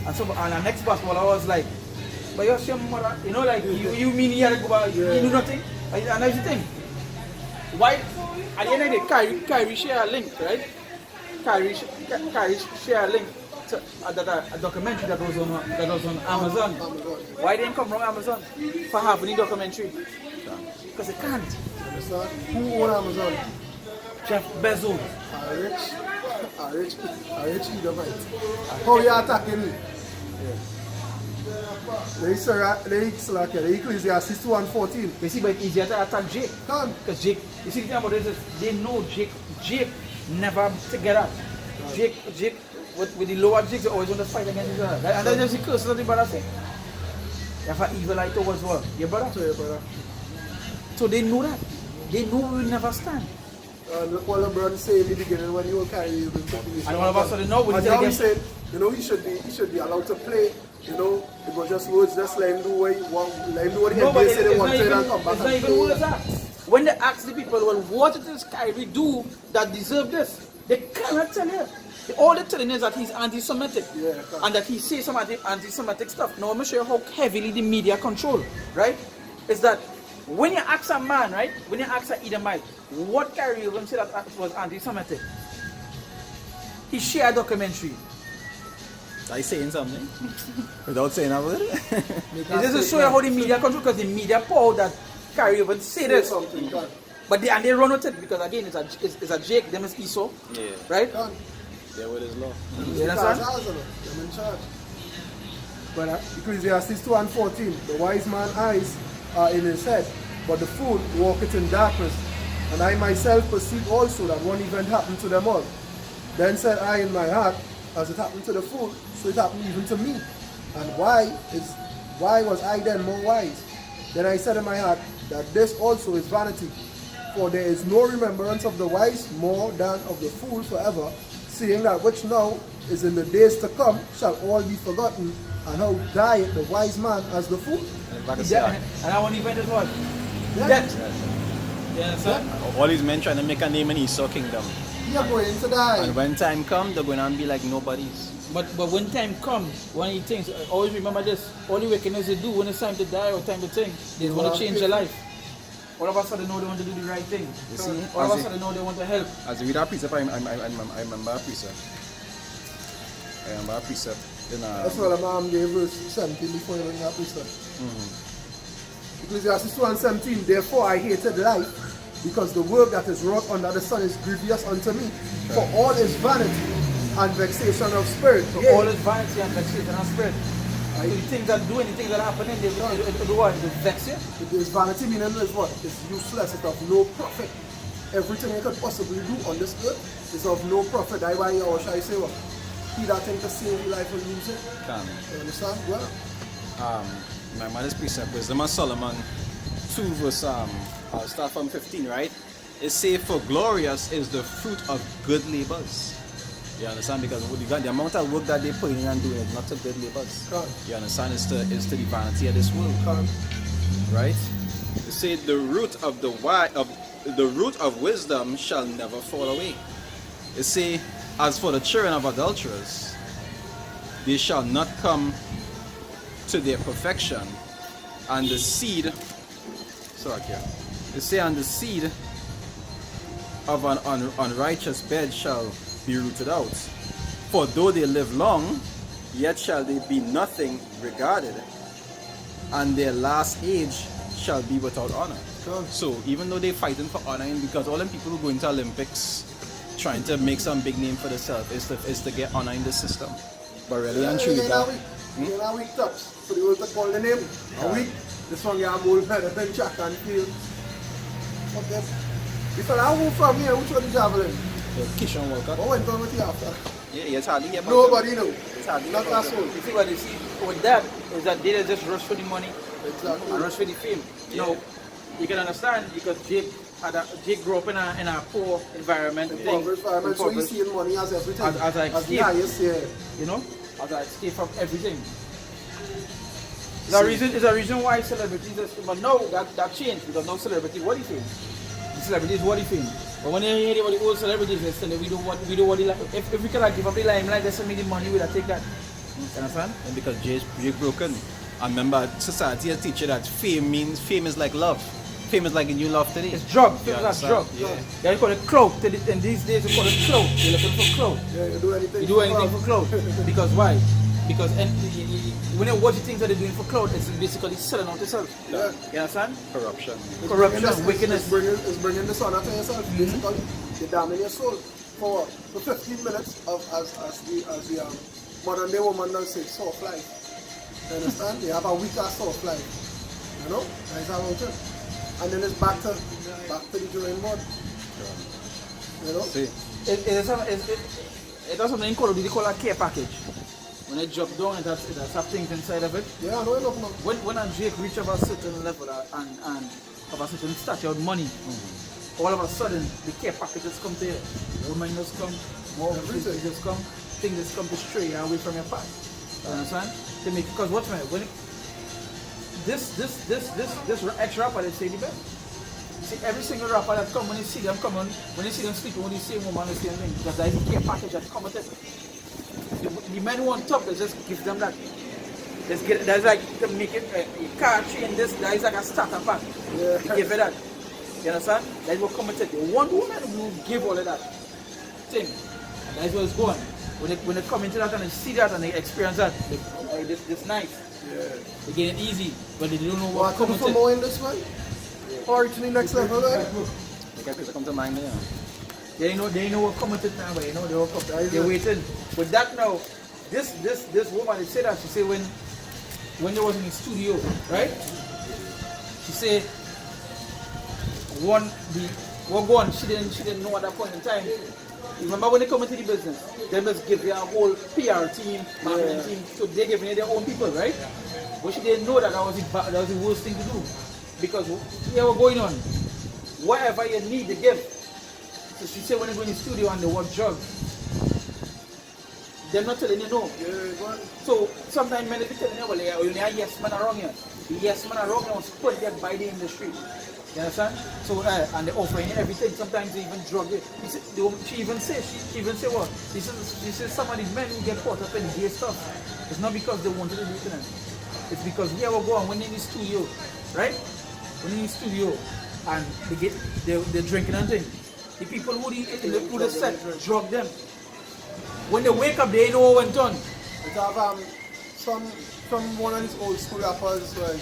And so, and the next basketball, I was like, but you're your mother, you know, like, you mean he had to go back, you do nothing? And that's the thing. Why? At the end of the day, Kyrie share a link, right? Kyrie share a link to a documentary that was on Amazon. Why didn't come from Amazon for having the documentary? Because it can't. Understand? Who own Amazon? Jeff.S.O.T.E. A rich Edomite. How you attacking me? The Ecclesiastes 2:14. You see, but it's easier to attack Jake. Come. Because Jake, you see the thing about this is, they know Jake never together. Jake, with the lower Jakes, they always want to fight against each other. Right? And then there's the curse that the brother say. You have an evil eye towards what? Your brother? So, yeah, brother. So they know that. They know we will never stand. Look what LeBron said in the beginning when you were carrying him. And all of a sudden, no, when and he now he said, said, you know, he should be allowed to play. You know, it was just words, just let him do what he want, let him do what he no, but said he wanted and come back. It's not even words that. When they ask the people, well, what did this Kyrie do that deserve this? They cannot tell you. All they're telling you is that he's anti-Semitic, and that he says some anti-Semitic stuff. Now, I'm going to show you how heavily the media control, right? Is that when you ask a man, right? When you ask a Edomite, what Kyrie Irving said that was anti-Semitic? He shared a documentary. Are you saying something? Without saying a word? It doesn't show you how the media control, because the media power that Kyrie Irving say this. But they run with it, because again, it's a Jake, them is Esau, right? Yeah, what is law? You understand? I'm in charge. But Ecclesiastes 2:14, the wise man's eyes are in his head, but the fool walketh in darkness. And I myself perceive also that one event happened to them all. Then said I in my heart, as it happened to the fool, so it happened even to me. And why was I then more wise? Then I said in my heart, that this also is vanity. For there is no remembrance of the wise more than of the fool forever, seeing that which now is in the days to come shall all be forgotten, and how dieth the wise man as the fool. And I want to event as well. Death. You understand? All these men trying to make a name in Esau kingdom. You're going to die. And when time comes, they're going to be like nobodies. But when time comes, one of the things, always remember this, all the wickedness they do when it's time to die or time to think, they want to change their life. All of a sudden know they want to do the right thing. You see? All of a sudden know they want to help. As you read that precept, I remember a precept. That's what Imam gave verse 17 before you read that precept. Ecclesiastes 2:17, therefore I hated life, because the work that is wrought under the sun is grievous unto me. For all is vanity and vexation of spirit. So all is vanity and vexation of spirit. So the things that do, anything that happen, they do what? They vex you? It is vanity, meaning is what? It's useless, it's of no profit. Everything you could possibly do on this earth is of no profit. That's why, or shall I say what? He that think to save your life will lose it. You understand? Well, my mother's precept, Wisdom of Solomon 2 verse, I'll start from 15, right? It says, for glorious is the fruit of good labors. You understand? Because the amount of work that they put in and doing is not to good labors. You understand? It's to the vanity of this world. Right? It says the root of wisdom shall never fall away. It says, as for the children of adulterers, they shall not come to their perfection, and the seed, it says, and the seed of an unrighteous bed shall be rooted out. For though they live long, yet shall they be nothing regarded, and their last age shall be without honor. So even though they're fighting for honor, and because all them people who go into Olympics trying to make some big name for themselves is to get honor in the system. But really and truly, you're a week tops. So they will call the name. A week. This one you have more better than track and field. Okay. If I move from here, which one is traveling? Kishon Walker. What went on with you after? Yeah, it's hardly about nobody knows. It's hardly Not that soul. You see what they see with that is that they just rush for the money and rush for the fame. No, you can understand because Jake grew up in a poor environment. So he's seeing money as everything. As an escape. You know? As an escape from everything. There's a reason why celebrities, but no, that changed because no celebrity what he fame. The celebrities what he fame. But when you hear about the old celebrities, they say we don't want the like. If we can like give up the limelight, they send me the money, we'll take that. You understand? And because Jake broken. I remember society has teach you that fame is like love. Fame is like a new love today. It's drug. Fame is drug. Yeah. They call it clout. In these days, they call it clout. You're looking for clout. Yeah, you do anything. You do anything for clout. Because why? Because when you watch the things that they're doing for clout, it's basically selling out yourself. Yeah. You understand? Corruption, wickedness. It's bringing this honor to yourself. Basically, you're damning your soul for 15 minutes of as the modern day woman does say soft life. You understand? They have a weaker soft life. You know? That's how it is. And then it's back to the drawing board. You know? See. It has something called, they call a care package. When it drop down, it has things inside of it. Yeah, I know enough now. When a Drake reach of a certain level and of a certain stature of money, all of a sudden the care packages come to you. Women just come, more things just come, things just come to stray you away from your path. You understand? They make, because what's my when it, this ex rapper they say the best. See every single rapper that come when you see them coming, when you see them sleeping with the same woman, the same thing, because that is the care package that come with it. The men who on top, they just give them that. There's like to make it a car chain. This that is like a starter pack. Yeah. They give it that. You understand? That's what come with it. They want women who give all of that thing. And that's where it's going. When they come into that and they see that and they experience that, this nice. Yeah. They get it easy, but they don't know what comes from more in this way. Or to the next level, right? They can come to mind there. They know what coming to it now, but you know they're waiting. But that now, this woman, they say that she said when they was in the studio, right? She said she didn't know at that point in time. Remember when they come into the business, they must give their whole PR team, marketing team, so they giving their own people, right? But she didn't know that that was the worst thing to do. Because here we're going on. Whatever you need to give. So she said when they go in the studio and they want drugs, they're not telling you no. Yeah, so sometimes men will be telling you, well, you only a yes man around here. The yes man around here was put there by the industry. You understand? So and they're offering you everything. Sometimes they even drug it. She even said what? She says some of these men who get caught up in gay stuff, it's not because they wanted to do it to them. It's because here we go and when they're in the studio, right? When they're in the studio and they're drinking and things. The people who the set drug them. When they wake up, they know what went on. It have from one of these old school rappers, like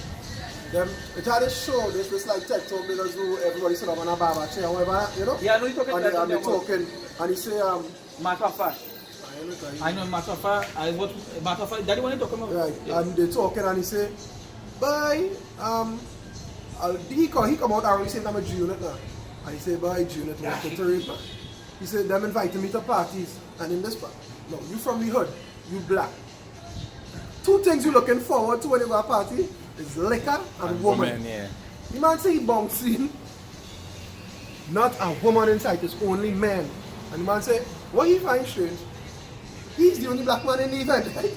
it had a show. This like tech talk because everybody sit up on a barber chair, whatever, you know. Yeah, I know you're talking. And they're talking, and he say matter of fact. I know matter of fact. Matter of fact. That's what you're talking about. Right, yeah. And they talking, and he say, bye. He come out around the same time as G-Unit now. And he said, bye, G-Unit, welcome to Rape. He said, them inviting me to parties. And in this part, no, you from the hood, you black. Two things you're looking forward to when you go to a party is liquor and woman. Yeah. The man say he bouncing, not a woman inside, it's only men. And the man say, what he find strange, he's the only black man in the event, right?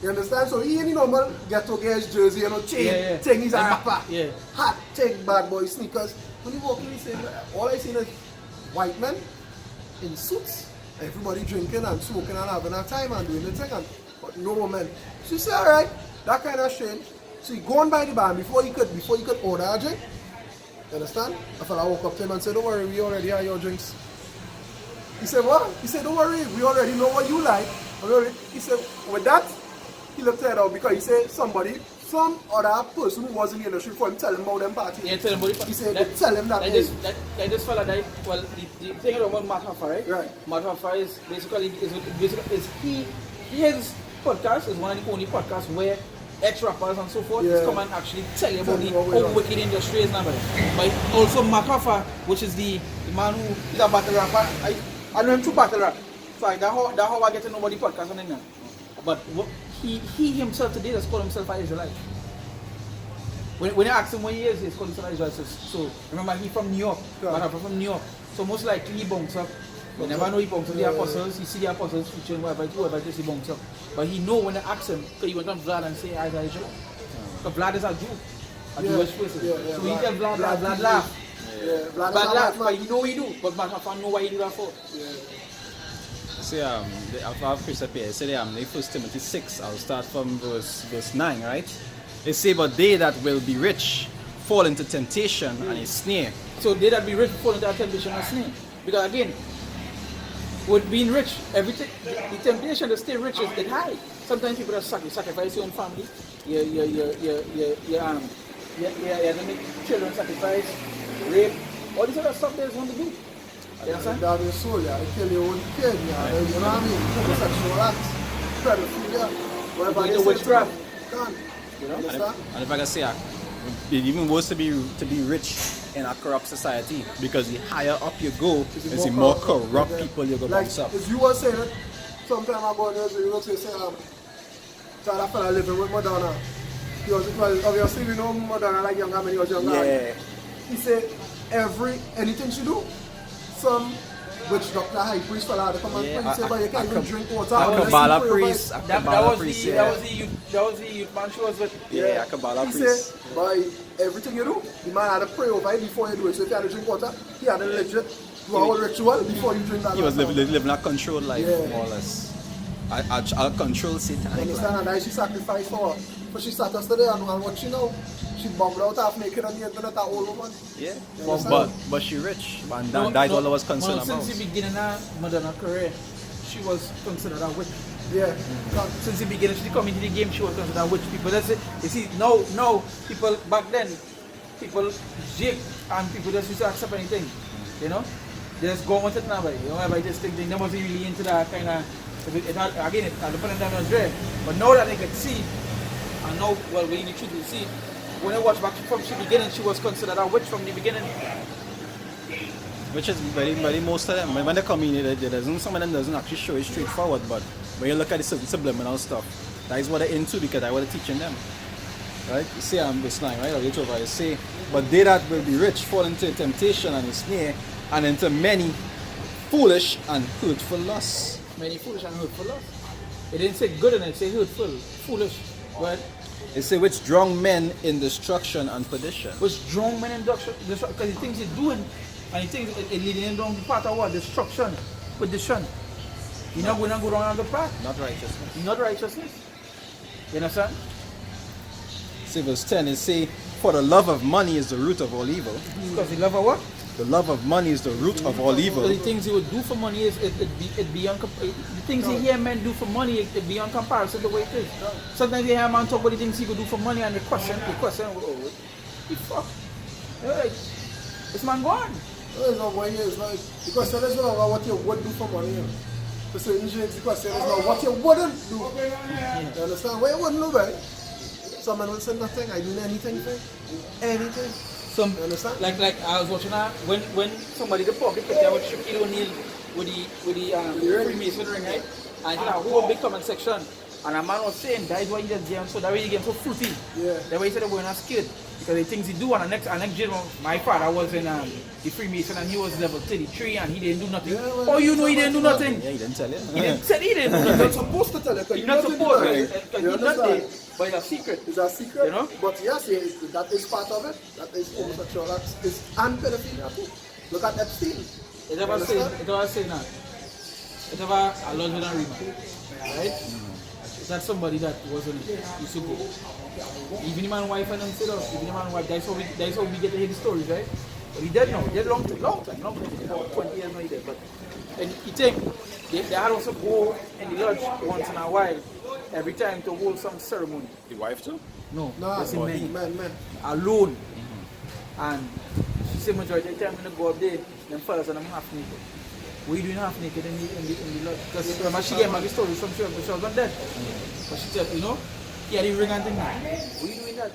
You understand? So he ain't normal ghetto girl's jersey, you know, chain, thing, he's a rapper. Yeah. Hat, take bad boy sneakers. When he walk in, he say, all I see is white men in suits, everybody drinking and smoking and having a time and doing the thing, but no woman. So he said, alright, that kind of strange. So he go on by the bar before he could order a drink. You understand? A fella walk up to him and said, don't worry, we already have your drinks. He said, what? He said, don't worry, we already know what you like. He said, with that, he looked at it out because he said some other person who was in the industry for him tell him about them party. Yeah, tell him about it. He said, tell him that. This fella that, well, the thing about Matt Hoffa, right? Right. Matt Hoffa is basically his podcast is one of the only podcasts where ex-rappers and so forth come and actually tell you about the whole wicked industry is now. But also Matt Hoffa, which is the man who is a battle rapper. I know him through battle rap. So that's how I get to know about the podcast and then. But he himself today has called himself an Israelite. When you ask him what he is, he's called himself an Israelite. So remember, he's from New York. But from New York. So most likely he bunks up. You never know he bunks up the apostles. You see the apostles featuring whoever just he bunks up. But he know when they ask him, because he went on Vlad and say, I'm Israel. Because Vlad is a Jew. A Jewish person. So he tell Vlad laugh. Vlad laugh, but he know what he do. But Matt know what he do that for. See, I'll precept here. Say, the 1 Timothy 6, I'll start from verse 9, right? They say, but they that will be rich fall into temptation and a snare. So they that be rich fall into temptation and a snare. Because again, with being rich, everything, the temptation to stay rich is high. Sometimes people just sacrifice your own family. You make children sacrifice, rape, all these other stuff they just want to do. You understand? That is so, yeah. You kill your own kid, yeah. You know what I mean? Homosexual acts, pedophilia, whatever you do witchcraft. Done. You know? Understand? And if I can say, it's even worse to be rich in a corrupt society, because the higher up you go, the more corrupt people you go like, bounce up. as you were saying it, sometime ago, you were saying, that fella living with Madonna. Well, obviously, we know Madonna like younger when he was younger. Yeah. He said, anything she do, some witch doctor, high priest fella had to come and pray. He said, but you can't even drink water. A Kabbalah priest. That was the youth man she was with. Yeah, a Kabbalah He priest. said, by everything you do, the man had to pray over it before you do it. So if you had to drink water, he had to legit do a whole ritual before you drink that. He was living a controlled life, Yeah. more or less. A controlled satanic Understand? life. And then she sacrificed for her. But she sat us today and what she know, she bummed out half naked on the internet, that old woman. Yeah, You understand? but she rich, and that's all I was concerned about. Since the beginning of Madonna career, she was considered a witch. Yeah. Since the beginning, she come into the game, she was considered a witch. People, that's it. You see, now, people back then, people jig and people just used to accept anything. You know? They just go with it now, right? You know, everybody just think they never really into that kind of. It had the point in time was there. But now that they can see, and now, well, we need to see, when I watch back from the beginning, she was considered a witch from the beginning. Which is very most of them. When they come in, some of them doesn't actually show it straightforward, but when you look at the subliminal stuff, that is what they're into, because that's what they're teaching them. Right? You see, this line, right? I'll over. You say, but they that will be rich fall into temptation and snare, and into many foolish and hurtful lusts. Many foolish and hurtful lusts. It didn't say good in it, it said hurtful, foolish. But It say which drunk men in destruction and perdition. which drunk men in destruction, because the things he's doing, and he thinks it leading him down the path of what? Destruction, perdition. You're not going to go down the path. Not righteousness. Not righteousness. You understand? See verse 10, it say, for the love of money is the root of all evil. Because the love of what? The love of money is the root of all evil. So the things he would do for money is the things he hear men do for money it beyond comparison the way it is. Sometimes you hear a man talk about the things he could do for money and the question, oh, the fuck? Like, this man gone. It's not going here, it's like, the question is not what you would do for money. For certain things, the question is not what you wouldn't do. You understand? What you wouldn't do, right? Some men will say nothing, I do anything for anything. Some, You understand? like I was watching when somebody the public picture with Shaquille O'Neal with the Freemason ring, right? And he had a whole big comment section. And a man was saying that is why he just game so that way he get so fruity. Yeah. That way he said they were not scared. Because the things he do and the next general, my father was in the Freemason and he was level 33 and he didn't do nothing. Yeah, well, oh, you know he didn't do nothing. Yeah, he didn't tell you. He didn't say he didn't do You're nothing. not supposed to tell you, because You're you're not supposed to. to. Because You he's not there. understand? But it's a secret. It's a secret, You know? but yes, that is part of it. That is homosexual, that is and pedophilia too. Look at Epstein. It never say that. It never allowed with a ring. Right? That's somebody that wasn't used to go. Even the man wife and them said us, even the man wife, that's how we get to hear the stories, right? But he dead now, he dead long time, about 20 years now he dead. But and he think they had also go in the lodge once in a while, every time to hold some ceremony. The wife too? No, Nah, that's in men. man. Alone. And she said majority of the time when they go up there, them fellas and them half naked. What are you doing half naked in the lodge? Because remember she gave me the story, some she was not dead. But she said, you know, he had the ring and thing. What are you doing that?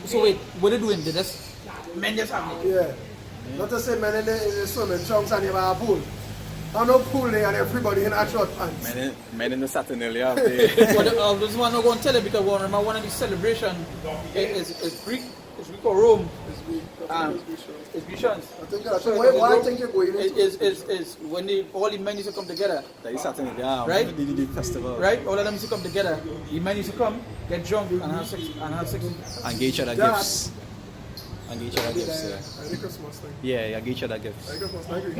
So wait, what are they doing? They just, men just have naked. Yeah. Not to say men in the swimming trunks and you have a pool. I know pool there and everybody in a short pants. Men in the saturnalia out there. But this one I'm going to tell you because remember one of the celebration is Greek. It's Greek or Rome. It's Grecians. I think that's why I think you're going into is when all the men used to come together. That is saturnalia, Right? The festival. Right? All of them used to come together. The men used to come, get drunk and have sex And give each other That- gifts. And give each other gifts, yeah. I think Christmas thing. Yeah, give each other gifts. I think Christmas, I agree.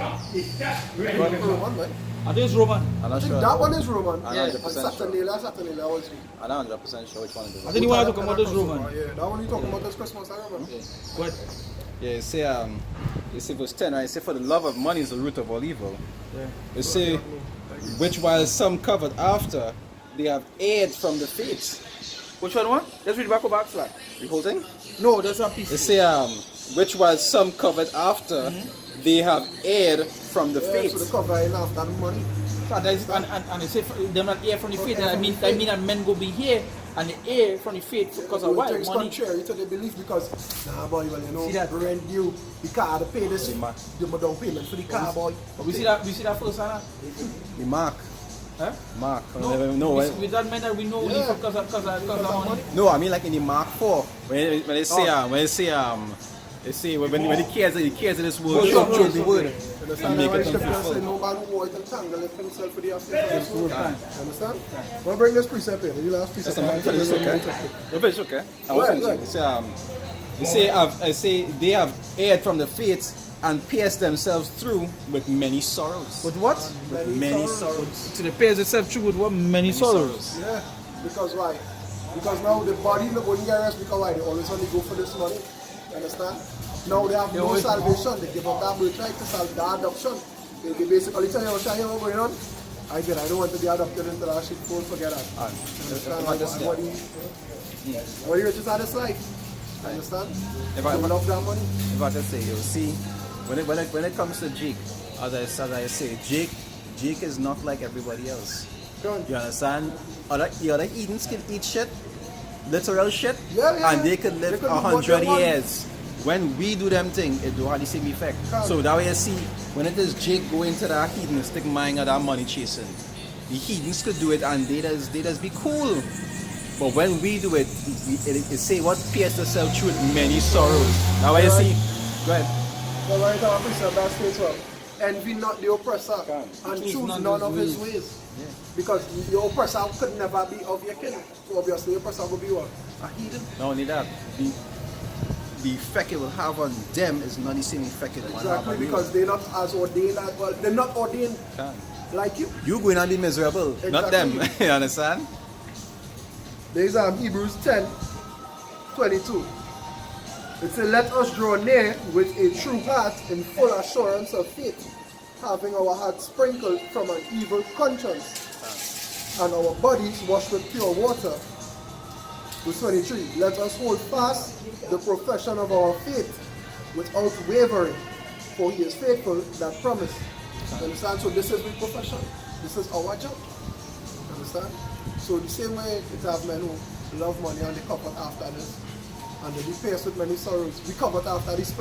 Roman, right? I think it's Roman. I'm I not think sure. that one is Roman. I'm Yeah. not And 100% sure. Saturnalia was I'm not 100% sure which one it is. I think you want to talk about those Roman. Yeah, that one you talking about is Christmas, I remember. But Yeah, you say verse 10, right? It say, for the love of money is the root of all evil. You say, which while some covered after, they have erred from the faith. which one? Let's read back or backslash. The whole thing? No, that's not piece. They say, which while some covered after, they have erred from the Yeah, faith. so the covering after the money. And they say them not here from the faith. I mean that men go be here And the A from the faith because of It why? things Money. contrary to their belief because, nah boy, well you know, See that? rent due, the car to pay this, the down payment for the car boy. But we see that first one. The mark. Huh? Mark. No, with that man that we know only Yeah. because of money. No, I mean like in the Mark 4. When they say they say when the kids of this world should the word and make it Understand? unfruitful. No man who avoid entangle himself for the affairs of this world. Understand? We'll bring this precept in. The last precept. It's okay. No, it's okay. I was Right. they say they have erred from the faith and pierced themselves through with many sorrows. With what? With many sorrows. To the pairs itself through with what? Many sorrows. Yeah. Because why? Because now the body wouldn't get rest because why? They always only go for this money. Understand? Now they have no salvation. They give up that birthright to salve the adoption. They basically tell you, Shah, what's going on? I don't want to be adopted into that shit. Don't forget that. Understand? What do you just had this life? Understand? If I love that money. If I just say, you see, when it comes to Jake, as I say, Jake is not like everybody else. You understand? Other Edens can eat shit, literal shit, and they could live 100 years. When we do them thing, it do have the same effect. So that way you see, when it is Jake going to that hedonistic mind of that money chasing, the heathens could do it and they just be cool. But when we do it, it say what pierced yourself through with many sorrows. Now why you see, go ahead. The right of precept that states well. Envy not the oppressor and choose none of his ways. Yeah. Because the oppressor could never be of your kin. So obviously the oppressor will be what? A heathen. Not only that, the effect it will have on them is not the same effect it will have Exactly, on you. because they're not as ordained as well. They're not ordained like you. You going to be miserable, not them. Exactly. You understand? There's Hebrews 10:22. It says, let us draw near with a true heart in full assurance of faith, having our hearts sprinkled from an evil conscience, and our bodies washed with pure water. Verse 23. Let us hold fast the profession of our faith without wavering, for he is faithful that promise. Understand? So this is the profession. This is our job. Understand? So the same way it have men who love money and they covet after this, and they be faced with many sorrows. We covet after this spirit.